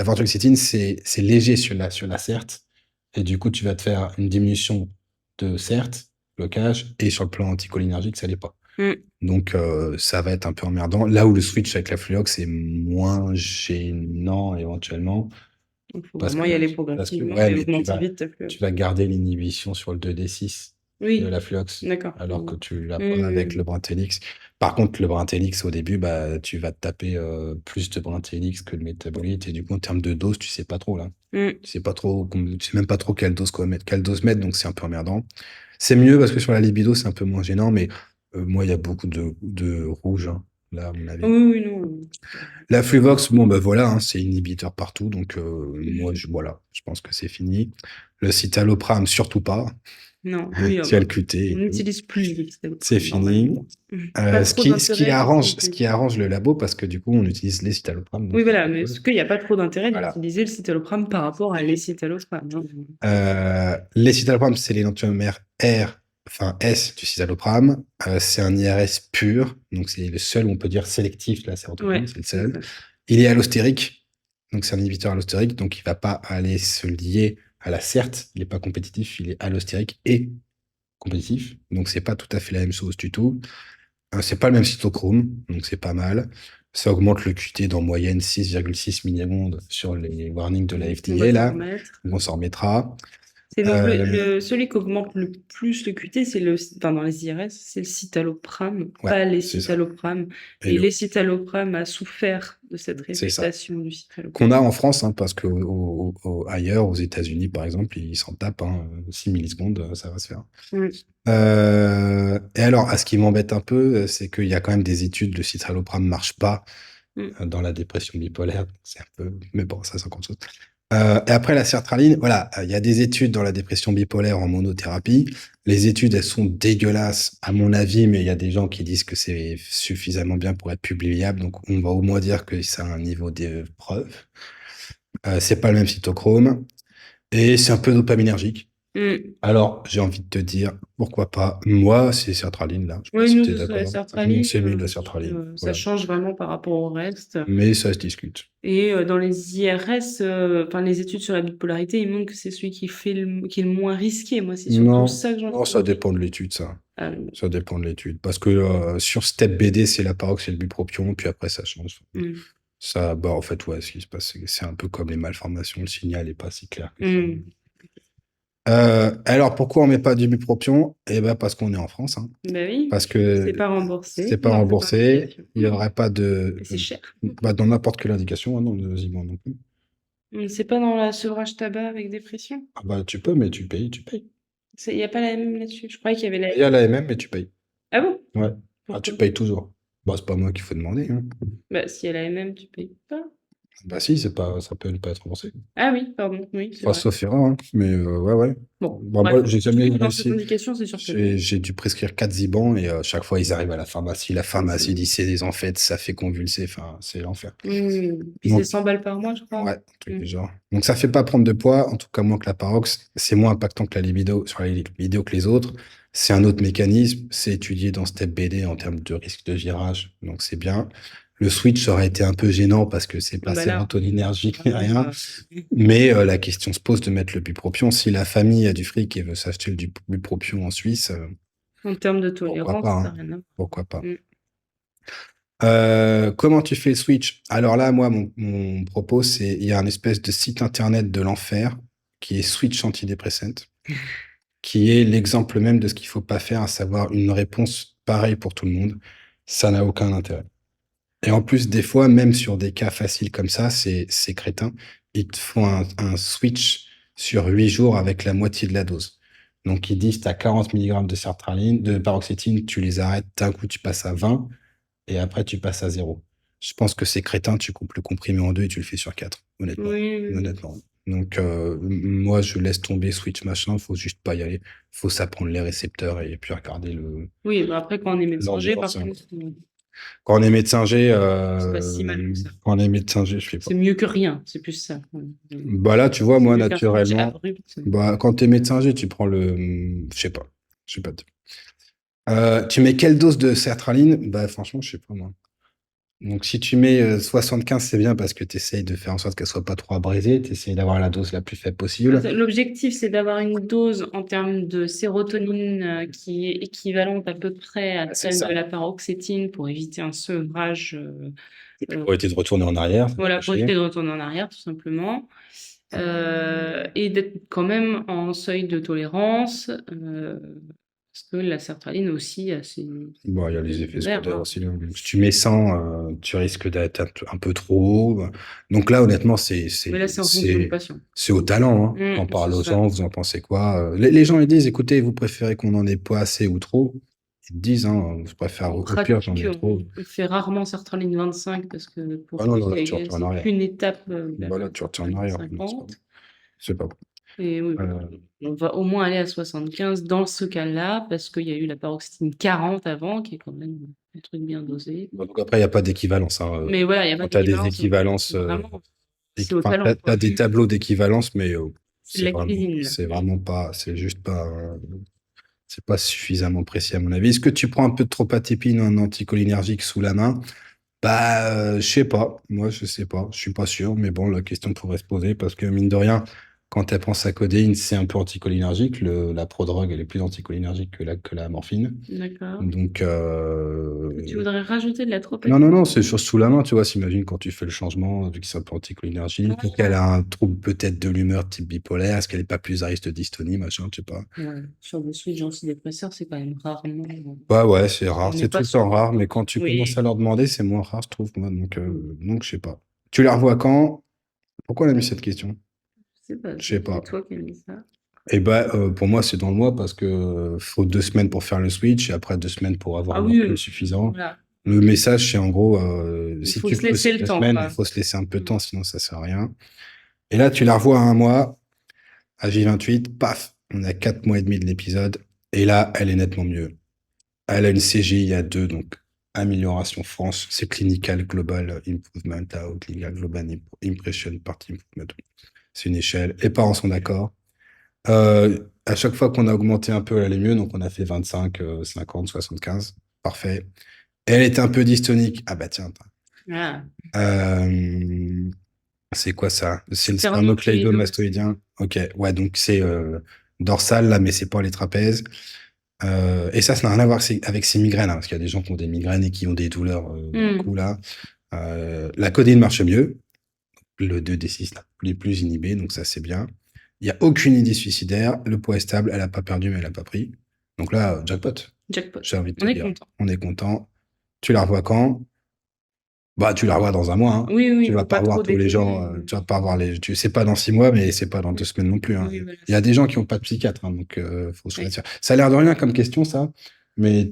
vortioxétine, c'est léger sur la CERT. Et du coup, tu vas te faire une diminution de CERT, blocage, et sur le plan anticholinergique, ça l'est pas. Mm. Donc, ça va être un peu emmerdant. Là où le switch avec la Fluox est moins gênant éventuellement, Il faut parce vraiment que, y aller ouais, progressivement et mais augmenter vite ta flux. tu vas garder l'inhibition sur le 2D6 de Oui, la Fluox, d'accord. alors que tu l'as pas avec Mm, le Brintellix. Par contre, le Brintellix, au début, bah, tu vas te taper plus de Brintellix que de métabolite, et du coup, en termes de dose, tu sais pas trop, là. mm. Tu sais pas trop, tu sais même pas trop quelle dose mettre, donc c'est un peu emmerdant. C'est mieux parce que sur la libido, c'est un peu moins gênant, mais moi, il y a beaucoup de rouge, hein, là, à mon Oui, avis. oui, non. La Fluvox, bon, bah voilà, hein, c'est inhibiteur partout, donc moi, voilà, je pense que c'est fini. Le citalopram, surtout pas. Non, oui, Tu as le bah, QT on et tout. n'utilise plus les C'est citalopram fini. normalement. Pas trop d'intérêt parce qu'on Ce qui utilise. arrange le labo, parce que du coup, on utilise les citalopram, donc Oui, c'est voilà, mais cool. ce qu'il n'y a pas trop d'intérêt Voilà. d'utiliser le citalopram par rapport à l'escitalopram, hein. Les citalopram, c'est l'énantiomère R, enfin S du citalopram. C'est un IRS pur, donc c'est le seul où on peut dire sélectif, la sérotonine, Ouais, c'est le c'est seul. ça. Il est allostérique, donc c'est un inhibiteur allostérique, donc il va pas aller se lier à la CERT, il n'est pas compétitif, il est allostérique et compétitif, donc c'est pas tout à fait la même chose du tout. C'est pas le même cytochrome, donc c'est pas mal. Ça augmente le QT d'en moyenne 6,6 millisecondes sur les warnings de la On va FDA, s'en là. remettre. Donc on s'en remettra. C'est donc Euh, celui qui augmente le plus le QT, enfin, dans les IRS, c'est le citalopram, ouais, pas c'est ça. l'escitalopram. Et Et l'escitalopram a souffert de cette c'est ça. réputation du citalopram. Qu'on a en France, hein, parce que ailleurs, aux États-Unis, par exemple, ils s'en tapent, hein, 6 millisecondes, ça va se faire. Mm, Et alors, ce qui m'embête un peu, c'est qu'il y a quand même des études, le citalopram ne marche pas mm. dans la dépression bipolaire. C'est un peu, mais bon, ça, c'est encore autre chose. Et après, la sertraline, voilà, il y a des études dans la dépression bipolaire en monothérapie. Les études, elles sont dégueulasses, à mon avis, mais il y a des gens qui disent que c'est suffisamment bien pour être publiable. Donc, on va au moins dire que ça a un niveau de preuve. C'est pas le même cytochrome. Et c'est un peu dopaminergique. Mm. Alors, j'ai envie de te dire, pourquoi pas? Moi, c'est sertraline, là. Je sais pas Oui, si nous, tu es ce serait d'accord. sertraline. C'est mieux la sertraline. Ça Voilà. change vraiment par rapport au reste. Mais ça se discute. Et dans les IRS, enfin les études sur la bipolarité, ils montrent que c'est celui qui est le moins risqué. Moi, c'est surtout Non, ça que j'ai non, ça entendu. dépend de l'étude, ça. Ah, Ça dépend de l'étude. Parce que sur Step BD, c'est la paroxyl bupropion, puis après, ça change. mm, Ça, bah, en fait, ouais, ce qui se passe, c'est un peu comme les malformations. Le signal n'est pas si clair que ça. mm. Alors, pourquoi on met pas du bupropion? Eh ben, parce qu'on est en France, hein. Ben oui, Parce c'est que pas c'est remboursé pas dans certaines remboursé. indications. Il n'y aurait pas de. Et c'est cher. Bah, dans n'importe quelle indication, hein, non, de Ziban non plus. C'est pas dans la sevrage tabac avec dépression. Ah bah, tu peux, mais tu payes, tu payes. Il n'y a pas la MM là-dessus. Je croyais qu'il y avait la Il y a MM. l'AMM, mais tu payes. Ah bon? Ouais. Ah, tu Pourquoi? payes toujours. Bah, c'est pas moi qu'il faut demander, hein. Bah, si y a la MM, tu payes pas. Bah, si, c'est pas, ça peut ne pas être remboursé. Ah oui, pardon, oui, c'est Enfin, vrai. sauf erreur, hein. Mais ouais, ouais. Bon, Bah, bref. moi, j'ai Je jamais sais que dans cette réussi. indication, c'est sûr que non. J'ai dû prescrire 4 Zibans et chaque fois, ils arrivent à la pharmacie. La Ouais, pharmacie dit c'est des amphètes, ça fait convulser. Enfin, c'est l'enfer. Puis c'est 100 balles par mois, je crois. Ouais, un truc Mm. du genre. Donc ça fait pas prendre de poids, en tout cas moins que la parox. C'est moins impactant que la libido sur la libido que les autres. C'est un autre mécanisme. C'est étudié dans Step BD en termes de risque de virage. Donc c'est bien. Le switch aurait été un peu gênant parce que c'est pas Bah là, sérotoninergique ni vraiment, rien. Mais la question se pose de mettre le bupropion. Si la famille a du fric et veut s'acheter le bupropion en Suisse, en termes de pourquoi tolérance, pas, ça hein. n'a rien à Pourquoi pas. voir. Comment tu fais le switch? Alors là, moi, mon propos, c'est il y a un espèce de site internet de l'enfer qui est Switch Antidepressant, qui est l'exemple même de ce qu'il faut pas faire, à savoir une réponse pareille pour tout le monde. Ça n'a aucun intérêt. Et en plus, des fois, même sur des cas faciles comme ça, c'est crétin. Ils te font un switch sur 8 jours avec la moitié de la dose. Donc, ils disent, tu as 40 mg de sertraline, de paroxétine, tu les arrêtes, d'un coup, tu passes à 20 et après, tu passes à 0. Je pense que c'est crétin, tu coupes le comprimé en deux et tu le fais sur 4, honnêtement. Oui, oui, oui. Honnêtement. Donc, moi, je laisse tomber switch machin, faut juste pas y aller. Faut s'apprendre les récepteurs et puis regarder Oui, bah après, quand on est médecin G, par l'ambiance. contre, Quand on est médecin G, c'est pas si mal que ça. quand on est médecin G, je fais pas. C'est mieux que rien, c'est plus ça. Bah là, tu vois, C'est moi, mieux qu'un switch naturellement, abrupt. bah, quand t'es médecin G, tu prends je sais pas. Je sais pas. Tu mets quelle dose de sertraline? Bah, franchement, je sais pas, moi. Donc, si tu mets 75, c'est bien parce que tu essayes de faire en sorte qu'elle soit pas trop abrasée, tu essayes d'avoir la dose la plus faible possible. L'objectif, c'est d'avoir une dose en termes de sérotonine qui est équivalente à peu près à C'est celle de ça. la paroxétine pour éviter un sevrage. Pour éviter de retourner en arrière, ça fait Voilà, pas pour chier. éviter de retourner en arrière, tout simplement. Et d'être quand même en seuil de tolérance, parce que la sertraline aussi a ses Bon, il y a les effets effets secondaires, secondaires hein. aussi, hein. Si tu mets 100, tu risques d'être un peu trop haut. Donc là, honnêtement, Mais là, c'est en fonction du patient. c'est au talent, hein. T'en C'est parles aux ça. gens, vous en pensez quoi? Les gens, ils disent, écoutez, vous préférez qu'on en ait pas assez ou trop? Ils te disent, hein, je préfère, En au pire, j'en pratique, ai trop. on fait rarement sertraline 25 parce que pour Ah non, non, là, tu retournes en c'est arrière. qu'une étape vers Bah là, la tu retournes en sertraline arrière. Non, 50. c'est pas bon. Et oui, Euh, on va au moins aller à 75 dans ce cas-là, parce qu'il y a eu la paroxétine 40 avant, qui est quand même un truc bien dosé. bon, donc après, il n'y a pas d'équivalence, hein. Mais voilà, il n'y a pas Quand tu as des d'équivalence, donc équivalences, vraiment, c'est au enfin, talent, t'as quoi. des tableaux d'équivalence, mais C'est de la cuisine, là. c'est vraiment pas, c'est juste pas, c'est pas suffisamment précis à mon avis. Est-ce que tu prends un peu de tropatépine, un anticholinergique sous la main? Bah, je sais pas. Moi, je sais pas. Je suis pas sûr, mais bon, la question pourrait se poser parce que mine de rien, quand elle prend sa codéine, c'est un peu anticholinergique. La prodrogue, elle est plus anticholinergique que la morphine. D'accord. Donc, Tu voudrais rajouter de la non, non, non, tropatine? c'est sur sous la main, tu vois. S'imagine quand tu fais le changement, vu que c'est un peu anticholinergique, ou qu'elle Ah, a un trouble peut-être de l'humeur type bipolaire, est-ce qu'elle est pas plus à risque de dystonie, machin, je sais pas. ouais. Sur des switches antidépresseurs, c'est quand même rarement. Bah ouais, c'est On rare, n'est c'est tout pas le sur temps des. rare, mais quand tu commences à Oui. leur demander, c'est moins rare, je trouve, moi. Donc je sais pas. Tu la revois quand? Pourquoi elle a mis cette question? Je sais pas, Je sais c'est pas. toi qui as mis ça. Et bah, pour moi, c'est dans le mois parce que faut 2 semaines pour faire le switch et après 2 semaines pour avoir Ah un oui, recul suffisant. voilà. Le message, c'est en gros, Il si faut tu se le poses laisser le deux temps, semaines, il quoi. faut se laisser un peu de Mm. temps, sinon ça sert à rien. Et là, tu la revois à un mois, à J28, paf, on a 4 mois et demi de l'épisode. Et là, elle est nettement mieux. Elle a une CGI à 2, donc amélioration France, c'est Clinical Global Improvement, là, ou Clinical Global Impression Party Improvement. C'est une échelle. Les parents sont d'accord. à chaque fois qu'on a augmenté un peu, elle allait mieux. Donc, on a fait 25, 50, 75. Parfait. Elle était un peu dystonique. Ah bah tiens. Ah, Euh, c'est quoi ça? C'est le sternocleidomastoïdie. sternocleidomastoïdien. Ok, ouais, donc c'est dorsal là, mais c'est pas les trapèzes. Et ça n'a rien à voir avec ces migraines, hein, parce qu'il y a des gens qui ont des migraines et qui ont des douleurs dans le cou Hmm. là. La codéine marche mieux, le 2D6 là, les plus inhibés, donc ça c'est bien. Il n'y a aucune idée suicidaire, le poids est stable, elle n'a pas perdu mais elle n'a pas pris. Donc là, jackpot, Jackpot. j'ai envie de te On est dire. content. On est content. Tu la revois quand? Bah, tu la revois dans un mois, hein. Oui, oui, Tu il vas faut pas pas voir trop tous les gens, déconner. tu vas pas voir tu sais pas dans 6 mois, mais c'est pas dans 2 semaines non plus, hein. Oui, voilà, Il y a c'est des ça. gens qui ont pas de psychiatre, hein, donc faut Oui. choisir. Ça a l'air de rien comme question, ça, mais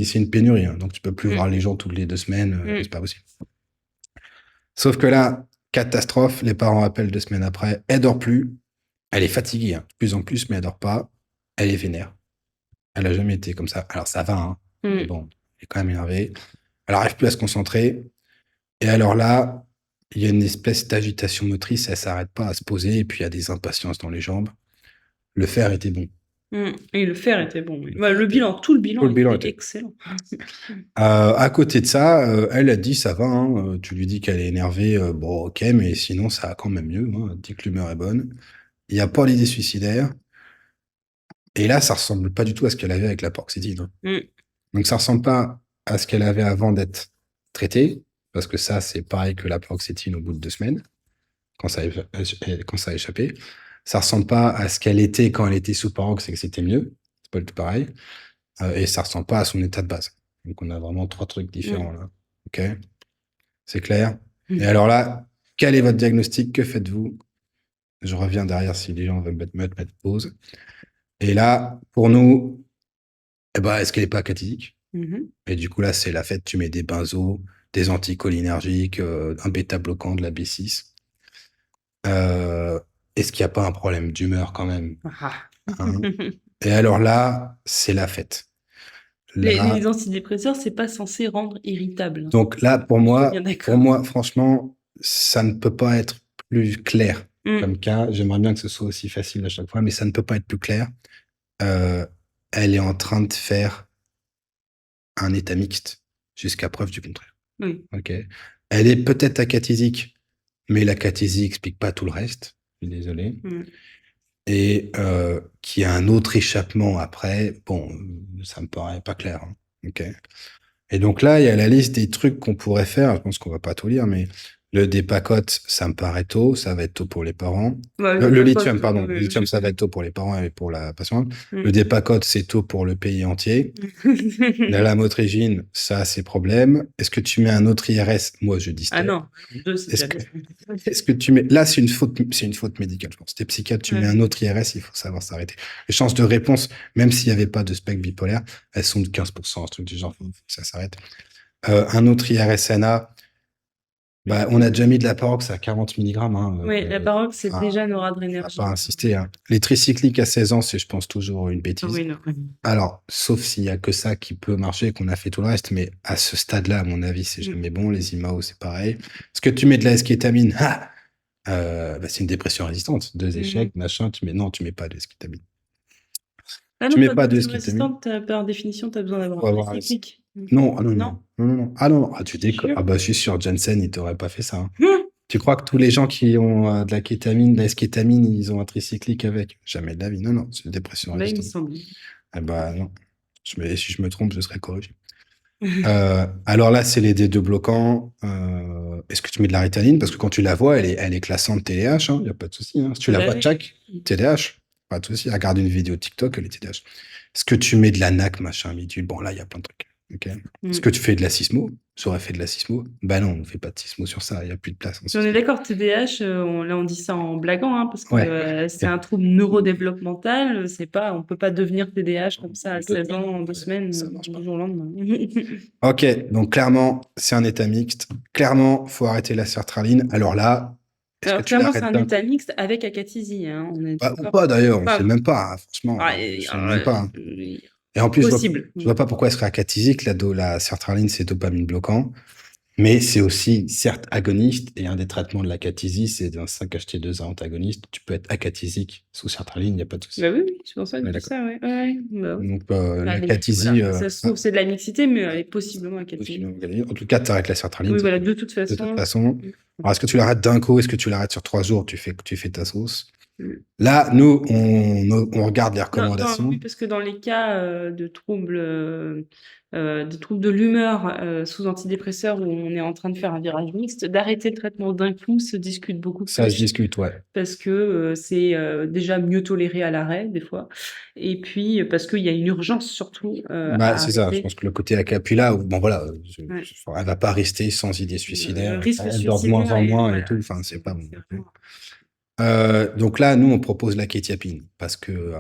c'est une pénurie, hein, donc tu peux plus voir Hmm. les gens toutes les 2 semaines, c'est Hmm. pas possible. Sauf que là, catastrophe, les parents appellent 2 semaines après, elle dort plus, elle est fatiguée, hein, de plus en plus, mais elle dort pas, elle est vénère. Elle a jamais été comme ça. Alors ça va, hein, mais Hmm. bon, elle est quand même énervée. Elle arrive plus à se concentrer. Et alors là, il y a une espèce d'agitation motrice, elle s'arrête pas à se poser, et puis il y a des impatiences dans les jambes. Le fer était bon. Hmm. Et le fer était bon. Oui. Le Bah, fer était bon. tout le Tout bilan le bilan était était bon. excellent. À côté de ça, elle a dit ça va, hein, tu lui dis qu'elle est énervée, bon ok, mais sinon ça va quand même mieux, hein, elle dit que l'humeur est bonne. Il n'y a pas d'idée suicidaire. Et là, ça ressemble pas du tout à ce qu'elle avait avec la paroxétine, hein. Hmm. Donc ça ressemble pas à ce qu'elle avait avant d'être traitée, parce que ça, c'est pareil que la paroxétine au bout de 2 semaines, quand ça a échappé. Ça ressemble pas à ce qu'elle était quand elle était sous parox et que c'était mieux. C'est pas du tout pareil. Et ça ressemble pas à son état de base. Donc on a vraiment trois trucs Hmm. différents là. Ok, c'est clair. Et Hmm. alors là, quel est votre diagnostic? Que faites-vous? Je reviens derrière si les gens veulent mettre pause. Et là, pour nous, eh ben, est-ce qu'elle est pas catatonique? Mhm. Et du coup, là, c'est la fête. Tu mets des benzos, des anticholinergiques, un bêta-bloquant, de la B6. Euh, Est-ce qu'il n'y a pas un problème d'humeur quand même, Ah. hein? Et alors là, c'est la fête. Les Là, antidépresseurs, c'est pas censé rendre irritable, hein. donc là, On est bien pour d'accord. moi, franchement, ça ne peut pas être plus clair Hmm. comme cas. J'aimerais bien que ce soit aussi facile à chaque fois, mais ça ne peut pas être plus clair. Euh, Elle est en train de faire un état mixte jusqu'à preuve du contraire. Oui. Ok. Elle est peut-être acathésique, mais l'acathésie explique pas tout le reste. Je suis désolé. Hmm. Et qu'il y a un autre échappement après, bon, ça me paraît pas clair, hein. Ok. Et donc là, il y a la liste des trucs qu'on pourrait faire. Je pense qu'on va pas tout lire, mais le dépacote, ça me paraît tôt. Ça va être tôt pour les parents. Bah, Le t'as pas lithium, pardon. Le lithium, ça va de- être tôt pour les parents et pour la patiente. Hmm. Le dépacote, c'est tôt pour le pays entier. La lamotrigine, ça a ses problèmes. Est-ce que tu mets un autre IRS? Moi, je dis Ah stop. non, 2, c'est Est-ce déjà que, bien. est-ce que tu mets, là, c'est une faute médicale, je pense. T'es psychiatre, tu mets Ouais. un autre IRS, il faut savoir s'arrêter. Les chances de réponse, même s'il n'y avait pas de spectre bipolaire, elles sont de 15%, un truc du genre, faut que ça s'arrête. Un autre IRSNA, bah, on a déjà mis de la parox à 40 milligrammes, hein, Oui, la parole, c'est enfin, déjà on va pas noradrénergie. insister, hein. Les tricycliques à 16 ans, c'est, je pense, toujours une Ah bêtise. oui, non. Alors, sauf s'il y a que ça qui peut marcher, qu'on a fait tout le reste, mais à ce stade-là, à mon avis, c'est Hmm. jamais bon. Les IMAO, c'est pareil. Est-ce que tu mets de la eskétamine? Ah, bah, c'est une dépression résistante. 2 échecs, Mhm. machin. Non, tu mets pas de eskétamine. Ah Tu non, mets pas de pas de dépression eskétamine. résistante, par définition, tu as besoin d'avoir Faut un avoir tricyclique. Non, ah non, Non? non, non, non, non. Ah non, non. Ah, tu T'es déconnes. sûr? Ah bah, je suis sûr, Janssen, il t'aurait pas fait ça, hein. Hum. Tu crois que tous les gens qui ont de la kétamine, de la eskétamine, ils ont un tricyclique avec? Jamais de la vie. Non, non, c'est une dépression Bah, il me résistante. semble. Ah bah non. Si je me trompe, je serai corrigé. Alors là, c'est les D2 bloquants. Est-ce que tu mets de la ritanine? Parce que quand tu la vois, elle est classante TDAH, il n'y a pas de souci, hein. Si tu la Bah vois, oui. tchac, TDAH, pas de souci. Regarde une vidéo TikTok, elle est TDAH. Est-ce que tu mets de la NAC, machin, bidule? Bon, là, il y a plein de trucs. Ok. Est-ce que Hum. tu fais de la sismo? Ça aurait fait de la sismo? Bah non, on ne fait pas de sismo sur ça, il n'y a plus de place en Puis on est sismo. d'accord, TDAH, là on dit ça en blaguant, hein, parce que Ouais. c'est un trouble neurodéveloppemental, c'est pas, on peut pas devenir TDAH comme ça à Deux 16 ans, semaines, en 2 semaines, ça marche pas. du jour au lendemain. Ok, donc clairement, c'est un état mixte. Clairement, faut arrêter la sertraline. Alors là, est-ce que Alors tu clairement, c'est l'arrêtes un d'un état coup? mixte avec acathysie, hein, on est Ou d'accord. pas d'ailleurs, on sait Enfin, même pas, hein, franchement, ah, on sait même pas, hein. euh, Et en plus, possible. je vois pas pourquoi elle serait acatésique. La sertraline, c'est dopamine bloquant. Mais c'est aussi, certes, agoniste, et un des traitements de l'acathisie, c'est d'un 5-HT2A antagoniste. Tu peux être acathysique sous certaines lignes, il n'y a pas de souci. Bah oui, oui, c'est pour ça que On je est dis d'accord. ça, ouais. Ouais, bah oui. Donc, Allez, l'acathysie, voilà. Ça se trouve, c'est de la mixité, mais elle est possiblement acatine. en tout cas, tu arrêtes la sertraline, Oui, c'est voilà, tout. de toute De toute façon. façon. Alors, est-ce que tu l'arrêtes d'un coup? Est-ce que tu l'arrêtes sur 3 jours? Tu fais ta sauce. Mm. Là, nous, on regarde les Oui, recommandations. parce que dans les cas de troubles de l'humeur sous antidépresseurs où on est en train de faire un virage mixte, d'arrêter le traitement d'un coup se discute beaucoup Ça se plus discute, ouais. parce que c'est déjà mieux toléré à l'arrêt des fois, et puis parce qu'il y a une urgence surtout Bah, à c'est ça. Je arrêter. pense que le côté ACAPI là, bon, voilà, Ouais. elle va pas rester sans idée Le suicidaire. risque Elle dort de moins suicidaire en est moins et voilà, tout. Enfin, c'est pas bon. c'est vraiment- Donc là, nous, on propose la kétiapine parce que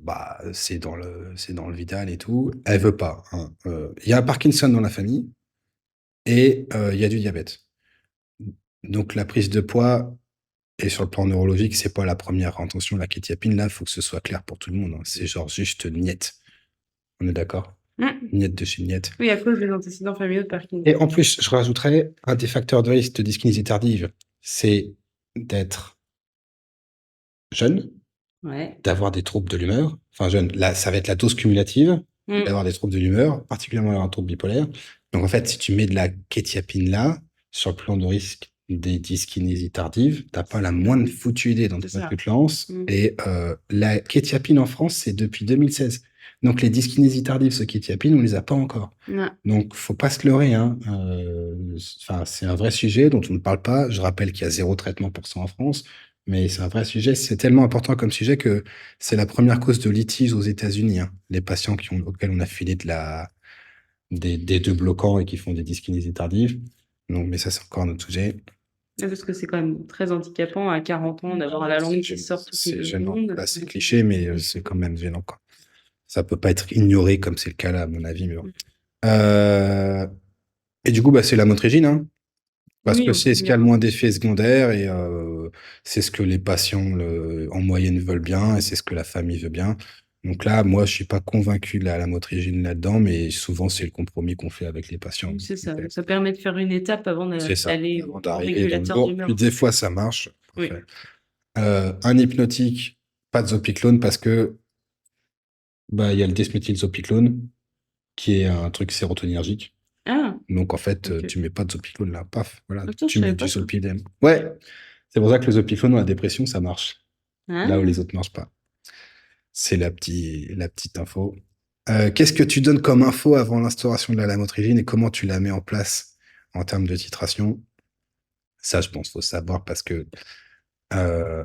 bah, c'est dans le Vidal et tout. Elle veut pas, hein. Il y a un Parkinson dans la famille et il y a du diabète. Donc la prise de poids et sur le plan neurologique, c'est pas la première intention. La kétiapine, là, il faut que ce soit clair pour tout le monde, hein. C'est genre juste niette. On est d'accord? Mm. Niette de chez niette. Oui, à cause des antécédents familiaux de Parkinson. Et en plus, je rajouterais un des facteurs de risque de dyskinésie tardive, c'est d'être jeune, Ouais. d'avoir des troubles de l'humeur. Enfin, jeune, là, ça va être la dose cumulative, Mm. d'avoir des troubles de l'humeur, particulièrement avoir un trouble bipolaire. Donc, en fait, si tu mets de la kétiapine là, sur le plan de risque des dyskinésies tardives, t'as pas la moindre foutue idée dans C'est quoi ça. tu te lances. Mm. Et la kétiapine en France, c'est depuis 2016. Donc, les dyskinésies tardives, ce kétiapine, on les a pas encore. Ouais. Donc, faut pas se leurrer, hein. Enfin, c'est un vrai sujet dont on ne parle pas. Je rappelle qu'il y a 0 traitement pour ça en France, mais c'est un vrai sujet. C'est tellement important comme sujet que c'est la première cause de litige aux États-Unis, hein. Les patients auxquels on a filé des deux bloquants et qui font des dyskinésies tardives. Donc, mais ça, c'est encore un autre sujet. Ouais, parce que c'est quand même très handicapant à 40 ans d'avoir la langue qui sort toutes C'est les gênant. secondes. Là, c'est cliché, mais c'est quand même gênant, quoi. Ça peut pas être ignoré comme c'est le cas là, à mon avis, mais bon. Euh, Et du coup, bah, c'est la motrégine, hein. Parce Oui, que en c'est ce qui a le première. moins d'effets secondaires et c'est ce que les patients en moyenne veulent bien et c'est ce que la famille veut bien. Donc là, moi, je suis pas convaincu de la lamotrigine là-dedans, mais souvent, c'est le compromis qu'on fait avec les patients. Oui, c'est ça. Ok. Ça permet de faire une étape avant C'est ça, d'aller avant au d'arriver dans le régulateur lourd. Puis d'humeur. des fois, ça marche. Oui. Parfait. Un hypnotique, pas de zopiclone parce que bah, il y a le desméthylzopiclone qui est un truc sérotoninergique. Ah, Donc en fait, ok. tu mets pas de zopiclone là, paf, voilà, Attends, je tu mets savais du pas ça. zolpidem. Ouais, c'est pour ça que le zopiclone dans la dépression, ça marche. Là où Ah. les autres marchent pas. C'est la petite info. Qu'est-ce que tu donnes comme info avant l'instauration de la lamotrigine et comment tu la mets en place en termes de titration? Ça, je pense, faut savoir parce que euh,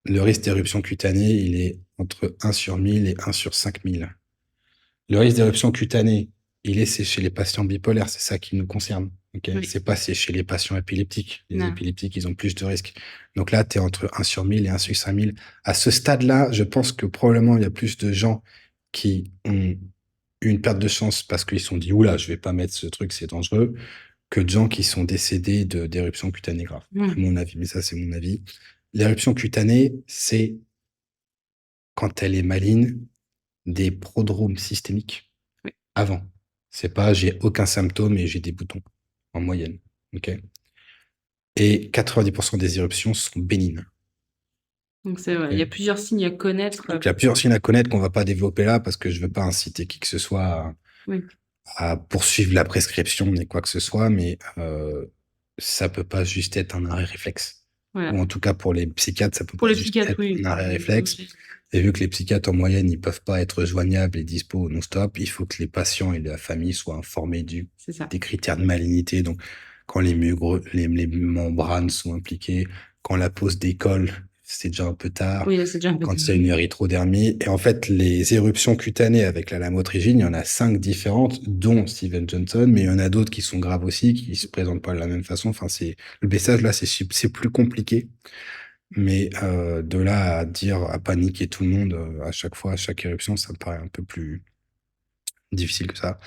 le risque d'éruption cutanée, il est entre 1/1000 et 1/5000. Le risque d'éruption cutanée, c'est chez les patients bipolaires, c'est ça qui nous concerne. Ok, Oui. c'est pas c'est chez les patients épileptiques. Les Non. épileptiques, ils ont plus de risques. Donc là, tu es entre 1/1000 et 1/5000. À ce stade-là, je pense que probablement il y a plus de gens qui ont eu une perte de chance parce qu'ils se sont dit, oula, je vais pas mettre ce truc, c'est dangereux, que de gens qui sont décédés d'éruption cutanée grave, à Hmm. mon avis. Mais ça, c'est mon avis. L'éruption cutanée, c'est quand elle est maligne, des prodromes systémiques Oui. avant. C'est pas j'ai aucun symptôme et j'ai des boutons en moyenne. Ok. Et 90% des éruptions sont bénignes. Donc c'est vrai. Il y a Ok. plusieurs signes à connaître. Donc il y a plusieurs signes à connaître qu'on va pas développer là parce que je veux pas inciter qui que ce soit Oui. à poursuivre la prescription ni quoi que ce soit, mais ça peut pas juste être un arrêt réflexe. Ou Voilà. en tout cas pour les psychiatres, ça peut Pour pas les juste psychiatres, être oui. un Enfin, arrêt on est pas réflexe. obligé. Et vu que les psychiatres en moyenne, ils peuvent pas être joignables et dispo non-stop, il faut que les patients et la famille soient informés C'est ça. des critères de malignité. Donc, quand les membranes sont impliquées, quand la pose décolle, c'est déjà un peu tard. Oui, là, c'est déjà un peu Quand tard. il y a une érythrodermie. Et en fait, les éruptions cutanées avec la lamotrigine, il y en a 5 différentes, dont Steven Johnson, mais il y en a d'autres qui sont graves aussi, qui se présentent pas de la même façon. Enfin, le baissage là, c'est plus compliqué. Mais de là à dire, à paniquer tout le monde à chaque fois, à chaque éruption, ça me paraît un peu plus difficile que ça.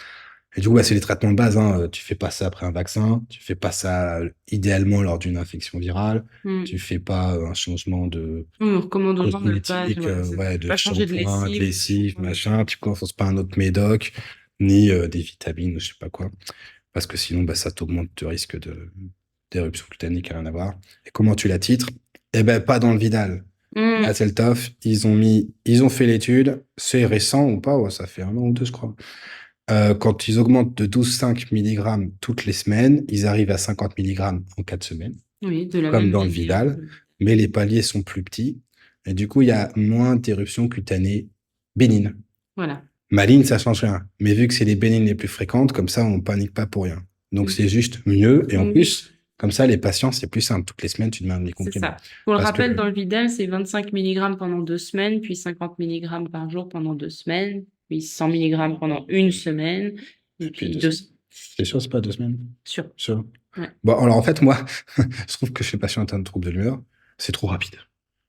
Et du coup, bah, c'est les traitements de base, hein. Tu fais pas ça après un vaccin, tu fais pas ça idéalement lors d'une infection virale, tu Hmm. fais pas un changement de Oui, on recommande aux gens de pas, cosmétique, voilà, ouais, de pas changer de shampoing, de lessive. lessive, Ouais. machin, tu commences pas un autre médoc, ni des vitamines, je sais pas quoi. parce que sinon, bah, ça t'augmente le risque d'éruption cutanées qui n'a rien à voir. Et comment tu la titres? Eh ben, pas dans le Vidal. Mmh. À Zeltov, ils ont fait l'étude, c'est récent ou pas, ouais, ça fait 1 an ou 2, je crois. Quand ils augmentent de 12,5 mg toutes les semaines, ils arrivent à 50 mg en 4 semaines, Oui, de la comme même dans le manière Vidal, que mais les paliers sont plus petits, et du coup, il y a moins d'éruptions cutanées bénines. voilà. Maligne, ça change rien, mais vu que c'est les bénines les plus fréquentes, comme ça, on panique pas pour rien. Donc, Mmh. c'est juste mieux, et en Oui, plus, comme ça, les patients, c'est plus simple. Toutes les semaines, tu demandes les c'est comprimés. ça. Pour le Parce que rappel, dans le Vidal, c'est 25 milligrammes pendant 2 semaines, puis 50 milligrammes par jour pendant 2 semaines, puis 100 milligrammes pendant 1 semaine, et puis puis 2 2 semaines. C'est sûr, c'est pas 2 semaines? sûr. Sûr. Ouais. Bon, alors en fait, moi, je trouve que chez patient atteint de troubles de l'humeur, c'est trop rapide.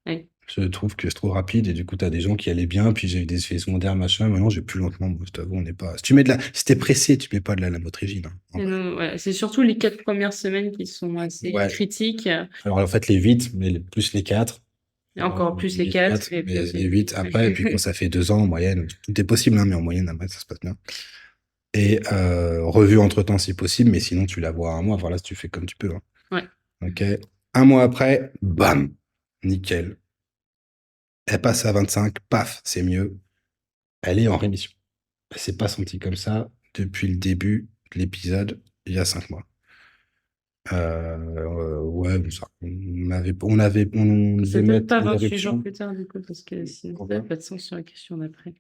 Ouais. Je trouve que c'est trop rapide et du coup, tu as des gens qui allaient bien, puis j'ai eu des effets secondaires, machin. Maintenant, j'ai plus lentement, moi, je t'avoue, on n'est pas. Si t'es pressé, tu mets pas de la lamotrigine, hein, en Et vrai. non, ouais, c'est surtout les 4 premières semaines qui sont assez Ouais. critiques, Alors en fait, les 8, mais plus les 4. et encore plus les 4, et puis Mais après les 8 après, et puis quand ça fait 2 ans en moyenne, tout est possible, hein, mais en moyenne, après, ça se passe bien. Et revue entre-temps si possible, mais sinon, tu la vois 1 mois, voilà, si tu fais comme tu peux, hein. Ouais. Ok. 1 mois après, bam, nickel. Elle passe à 25, paf, c'est mieux. Elle est en rémission. Elle s'est pas sentie comme ça depuis le début de l'épisode, il y a 5 mois. Ouais, bon, ça, on C'est devait peut-être mettre pas en 28 jours éruption. plus tard, du coup, parce que sinon ça Pourquoi? n'a pas de sens sur la question d'après.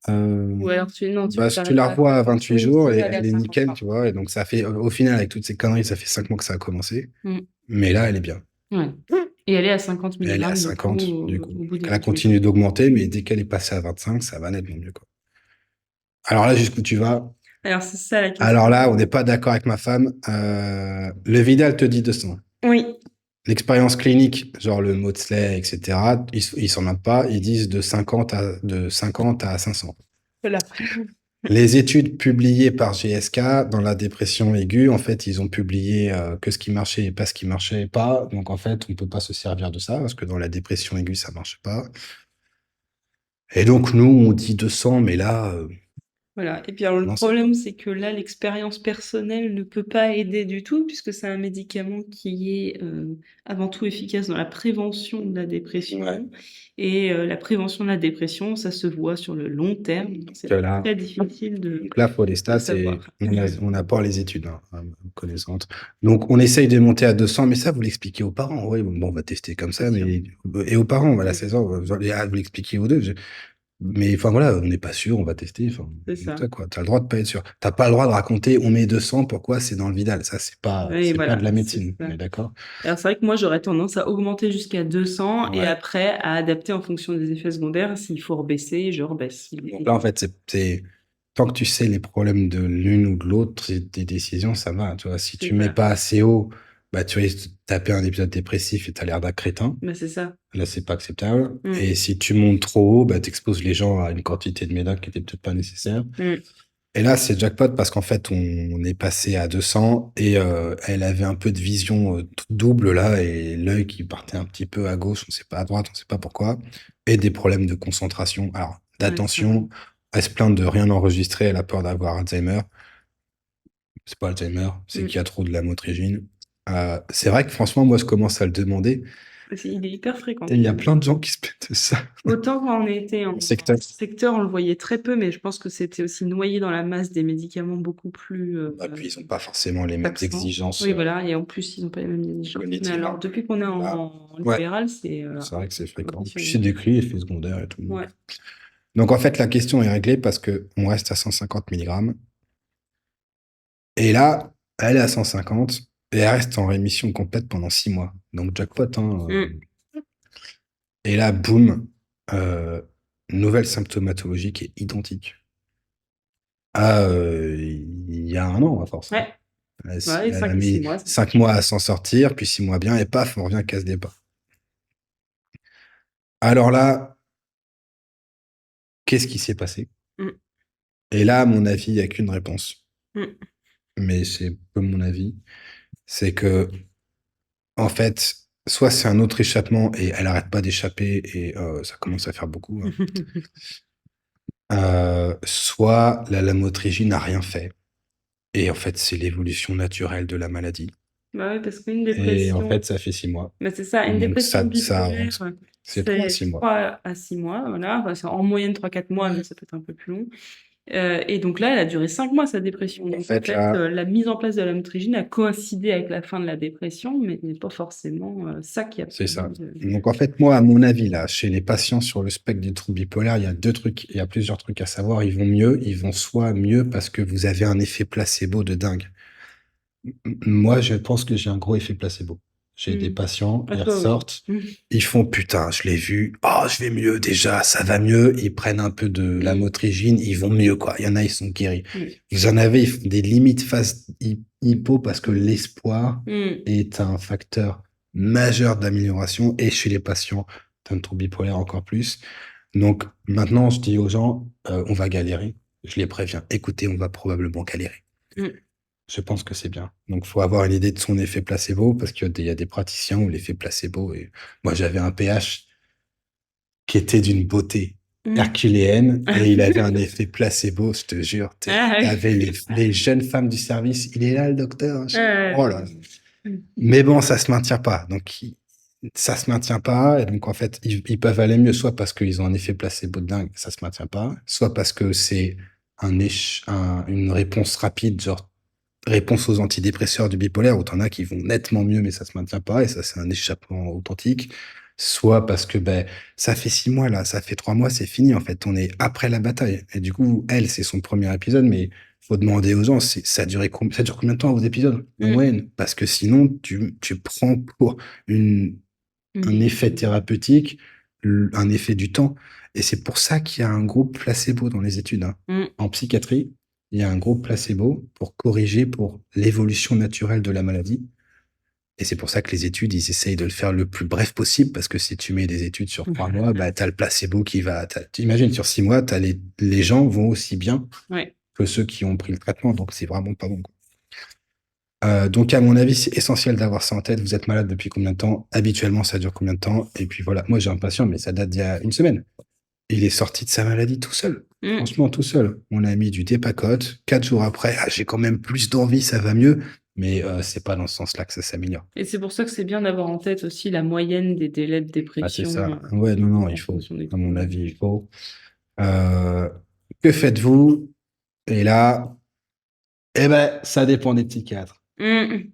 Euh, Ou alors non, tu Bah, veux si tu t'arrêter la à revois à 50. 28 Oui, jours, tu et veux aller à elle est 50 nickel, par tu vois. Et donc, ça fait, au final, avec toutes ces conneries, ça fait 5 mois que ça a commencé. Mm. Mais là, elle est bien. Ouais. Et aller à 50 Et elle est à milligrammes, du coup, 50, du coup. au bout des Elle a 28 continué jours. d'augmenter, mais dès qu'elle est passée à 25, ça va nettement mieux, quoi. Alors là, jusqu'où tu vas? Alors, c'est ça la Alors question. là, on n'est pas d'accord avec ma femme. Le Vidal te dit 200. Oui. L'expérience clinique, genre le Maudsley, etc., ils s'en mettent pas. Ils disent de 50 à 500. Voilà. Les études publiées par GSK dans la dépression aiguë, en fait, ils ont publié que ce qui marchait et pas ce qui marchait pas. Donc, en fait, on peut pas se servir de ça parce que dans la dépression aiguë, ça marche pas. Et donc, nous, on dit 200, mais là, Voilà. Et puis alors le non, c'est problème, c'est que là, l'expérience personnelle ne peut pas aider du tout, puisque c'est un médicament qui est avant tout efficace dans la prévention de la ouais. dépression. Et la prévention de la dépression, ça se voit sur le long terme. Donc Donc c'est là, très difficile donc là, faut les de stats et savoir. on n'a pas les études connaissantes. Donc, on essaye de monter à 200, mais ça, vous l'expliquez aux parents. Oui, bon, on va tester comme ça, C'est sûr. mais et aux parents, voilà, 16 ans, vous l'expliquez aux deux. Mais enfin voilà, on n'est pas sûr, on va tester. Enfin, C'est ça. quoi. T'as le droit de pas être sûr. T'as pas le droit de raconter on met 200, pourquoi c'est dans le Vidal. Ça, Et c'est pas de voilà, la c'est médecine. ça. On est d'accord? Alors c'est vrai que moi, j'aurais tendance à augmenter jusqu'à 200 et Ouais. après à adapter en fonction des effets secondaires. S'il faut rebaisser, je rebaisse. Donc là, en fait, tant que tu sais les problèmes de l'une ou de l'autre, des décisions, ça va. Tu vois, si C'est tu mets ça. pas assez haut, bah tu risques de taper un épisode dépressif et t'as l'air d'un crétin. Mais c'est ça. Là, c'est pas acceptable. Mm. Et si tu montes trop haut, bah t'exposes les gens à une quantité de médoc qui était peut-être pas nécessaire. Mm. Et là, c'est jackpot parce qu'en fait, on est passé à 200 et elle avait un peu de vision toute double là et l'œil qui partait un petit peu à gauche, on sait pas à droite, on sait pas pourquoi, et des problèmes de concentration. Alors, Ouais, d'attention, elle se plaint de rien enregistrer, elle a peur d'avoir Alzheimer. C'est pas Alzheimer, c'est mm. qu'il y a trop de la motrigine. C'est vrai que franchement, moi, je commence à le demander. Il est hyper fréquent. Et il y a plein de gens qui se plaignent de ça. Autant quand on était en Secteur. secteur, on le voyait très peu, mais je pense que c'était aussi noyé dans la masse des médicaments beaucoup plus Et puis, ils n'ont pas forcément les mêmes taxants. exigences Oui, voilà, et en plus, ils n'ont pas les mêmes exigences. Mais cognitives. alors, depuis qu'on est Là, en ouais, libéral, c'est c'est vrai que c'est fréquent. Puis, conditionnel. c'est décrit, effet secondaire et tout. Ouais. Donc, en fait, la question est réglée parce qu'on reste à 150 milligrammes. Et là, elle est à 150 et elle reste en rémission complète pendant 6 mois. Donc, jackpot, hein. Mm. Et là, boum, euh, nouvelle symptomatologie qui est identique à il y a 1 an, à force, hein. Ouais. Elle, Ouais, et elle a 5 6 mis mois. 5 mois à s'en sortir, puis 6 mois bien, et paf, on revient casse départ. Alors là, qu'est-ce qui s'est passé? Mm. Et là, à mon avis, il n'y a qu'une réponse. Mm. Mais c'est peu mon avis. C'est que, en fait, soit c'est un autre échappement et elle arrête pas d'échapper et ça commence à faire beaucoup, hein. Soit la lamotrigine n'a rien fait. Et en fait, c'est l'évolution naturelle de la maladie. Bah ouais, parce qu'une Et en dépression, fait, ça fait 6 mois. bah c'est ça, une Donc dépression ça bipolaire, avance. C'est 3 à c'est 6 mois. 3 à 6 mois, voilà. Enfin, c'est en moyenne 3 4 mois, mais ça peut être un peu plus long. Et donc là, elle a duré 5 mois, sa dépression. En Donc en fait, fait, là, la mise en place de la lamotrigine a coïncidé avec la fin de la dépression, mais n'est pas forcément ça qui a c'est ça. permis de... Donc en fait, moi, à mon avis, là, chez les patients sur le spectre du trouble bipolaire, il y a deux trucs, il y a plusieurs trucs à savoir. Ils vont mieux, ils vont soit mieux parce que vous avez un effet placebo de dingue. Moi, je pense que j'ai un gros effet placebo. J'ai des Hmm. patients, À ils toi, oui. ressortent, ils font putain, je l'ai vu, oh, je vais mieux déjà, ça va mieux. Ils prennent un peu de Hmm. lamotrigine, ils vont mieux, quoi. Il y en a, ils sont guéris. Oui. Vous en avez, ils font des limites phase hypo parce que l'espoir Hmm. est un facteur majeur d'amélioration et chez les patients d'un trouble bipolaire encore plus. Donc maintenant, je dis aux gens, on va galérer. Je les préviens. Écoutez, on va probablement galérer. Hmm. Je pense que c'est bien. Donc, il faut avoir une idée de son effet placebo parce qu'il y a des praticiens où l'effet placebo et moi, j'avais un PH qui était d'une beauté Hmm. herculéenne et il avait un effet placebo, je te jure. Ah oui. T'avais les jeunes femmes du service. Il est là, le docteur. Oh là. Hmm. Mais bon, ça se maintient pas. Donc, ça se maintient pas. Et donc, en fait, ils peuvent aller mieux, soit parce qu'ils ont un effet placebo de dingue, ça se maintient pas, soit parce que c'est une réponse rapide, genre réponse aux antidépresseurs du bipolaire, où t'en as qui vont nettement mieux, mais ça se maintient pas, et ça, c'est un échappement authentique. Soit parce que ben, ça fait 6 mois là, ça fait 3 mois, c'est fini en fait, on est après la bataille. Et du coup, elle, c'est son premier épisode, mais faut demander aux gens, ça dure combien de temps vos épisodes en Hmm. moyenne? Parce que sinon, tu prends pour une, un effet thérapeutique, un effet du temps. Et c'est pour ça qu'il y a un groupe placebo dans les études, hein. Hmm. En psychiatrie, il y a un groupe placebo pour corriger pour l'évolution naturelle de la maladie. Et c'est pour ça que les études, ils essayent de le faire le plus bref possible, parce que si tu mets des études sur 3 mois, bah, tu as le placebo qui va. T'imagines, sur 6 mois, les gens vont aussi bien Ouais. que ceux qui ont pris le traitement. Donc, c'est vraiment pas bon, quoi. Donc, à mon avis, c'est essentiel d'avoir ça en tête. Vous êtes malade depuis combien de temps? Habituellement, ça dure combien de temps? Et puis voilà, moi j'ai un patient, mais ça date d'il y a une semaine. Il est sorti de sa maladie tout seul. Hmm. Franchement, tout seul. On a mis du Dépacote. 4 jours après, ah, j'ai quand même plus d'envie, ça va mieux. Mais c'est pas dans ce sens-là que ça s'améliore. Et c'est pour ça que c'est bien d'avoir en tête aussi la moyenne des délais de Ah, c'est dépression ça. Ouais, non, non, il en faut. fonction des À mon troubles. avis, il faut. Euh, que faites-vous? Et là, eh ben, ça dépend des psychiatres. Hmm.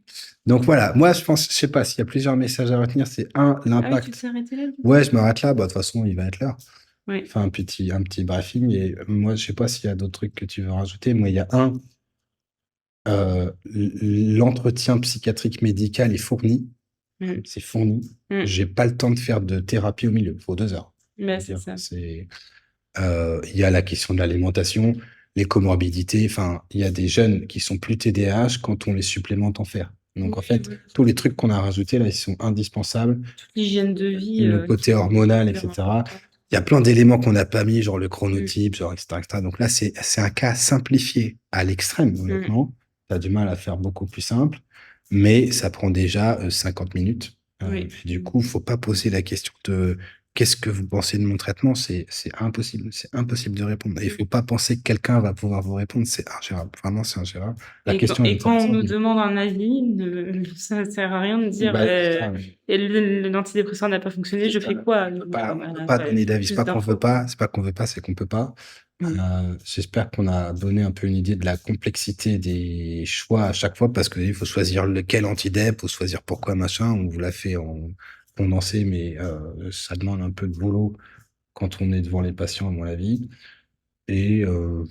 Donc voilà, moi je pense, je sais pas, s'il y a plusieurs messages à retenir, c'est un, Ah oui, tu l'impact. t'es arrêté là, du coup? Ouais, je m'arrête là, bah, de toute façon, il va être là. Oui. Enfin, un petit briefing. Et moi, je sais pas s'il y a d'autres trucs que tu veux rajouter. Moi, il y a l'entretien psychiatrique médical est fourni. Hmm. C'est fourni. Hmm. J'ai pas le temps de faire de thérapie au milieu. Il faut 2 heures. Bah, Je veux c'est dire, ça. il y a la question de l'alimentation, les comorbidités. Enfin, il y a des jeunes qui sont plus TDAH quand on les supplémente en fer. Oui, Donc, en fait, oui. tous les trucs qu'on a rajoutés là, ils sont indispensables. Toute l'hygiène de vie Le côté qui est hormonal, hyper etc. importante. Il y a plein d'éléments qu'on n'a pas mis, genre le Hmm. chronotype, genre, etc., etc. Donc là, c'est un cas simplifié à l'extrême, Hmm. honnêtement. Tu as du mal à faire beaucoup plus simple, mais ça prend déjà 50 minutes. Oui. Et du coup, faut pas poser la question de qu'est-ce que vous pensez de mon traitement? C'est impossible. C'est impossible de répondre. Et il faut pas penser que quelqu'un va pouvoir vous répondre. C'est ingérable. Vraiment, c'est ingérable. La Et quand, question est et quand on intéressante, nous mais demande un avis, ça sert à rien de dire bah, enfin, et l'antidépresseur n'a pas fonctionné, je fais quoi? on peut Voilà, pas ouais, donner d'avis. C'est plus pas qu'on veut d'infos. pas, c'est pas qu'on veut pas, c'est qu'on peut pas. J'espère qu'on a donné un peu une idée de la complexité des choix à chaque fois, parce qu'il faut choisir lequel antidép, faut choisir pourquoi machin. On vous l'a fait en condensé, mais ça demande un peu de boulot quand on est devant les patients, à mon avis. Et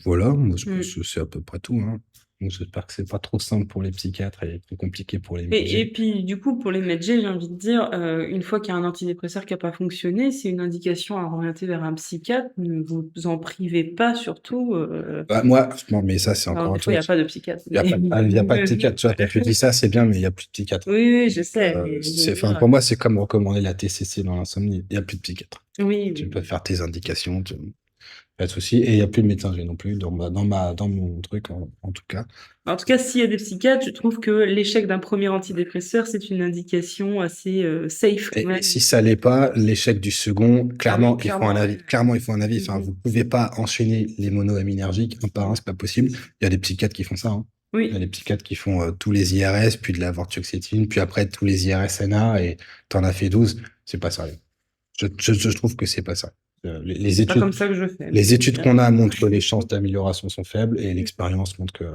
voilà, moi je pense Mm. que c'est à peu près tout, hein. Donc, j'espère que c'est pas trop simple pour les psychiatres et trop compliqué pour les Et médecins. puis, du coup, pour les médecins, j'ai envie de dire, une fois qu'il y a un antidépresseur qui n'a pas fonctionné, c'est une indication à orienter vers un psychiatre. Ne vous en privez pas, surtout. Bah, moi, non, mais ça, c'est Alors, encore des autre fois, il n'y a chose. pas de psychiatre. Il y a pas, il y a pas de psychiatre, tu vois. Quand tu dis ça, c'est bien, mais il y a plus de psychiatre. Oui, oui, je sais, mais je veux Enfin, dire, pour moi, c'est comme recommander la TCC dans l'insomnie. Il y a plus de psychiatre. oui, Tu oui. peux faire tes indications, pas de souci. Et il y a plus de médecin G non plus dans mon truc, en tout cas. En tout cas, s'il y a des psychiatres, je trouve que l'échec d'un premier antidépresseur, c'est une indication assez safe quand Et même. si ça l'est pas, l'échec du second, Ah oui, clairement, il faut un clairement. avis. Clairement, il faut un avis. Enfin, Mhm. vous pouvez pas enchaîner les monoaminergiques un par un, c'est pas possible. Il y a des psychiatres qui font ça, hein. Il y a Oui, des psychiatres qui font tous les IRS, puis de la vortioxétine, puis après tous les IRSNA, et t'en as fait 12. C'est pas sérieux. Je trouve que c'est pas ça. Les c'est pas comme études, ça que je fais, mais les c'est études bien. qu'on a montrent que les chances d'amélioration sont faibles, et l'expérience montre que,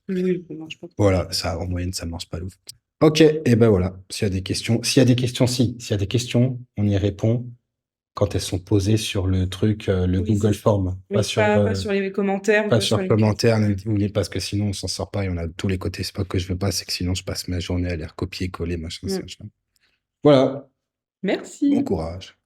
Oui, ça marche pas. voilà, ça, en moyenne, ça marche pas de ouf. Ok, et ben voilà. S'il y a des questions, on y répond quand elles sont posées sur le truc, le Oui, c'est Google ça. Form, Oui, pas sur les commentaires ou pas pas sur sur les commentaire, critiques. parce que sinon on s'en sort pas, il y en a de tous les côtés. C'est pas que je veux pas, c'est que sinon je passe ma journée à les recopier, coller, machin, ça, Mm. machin. Voilà, bon Merci. courage.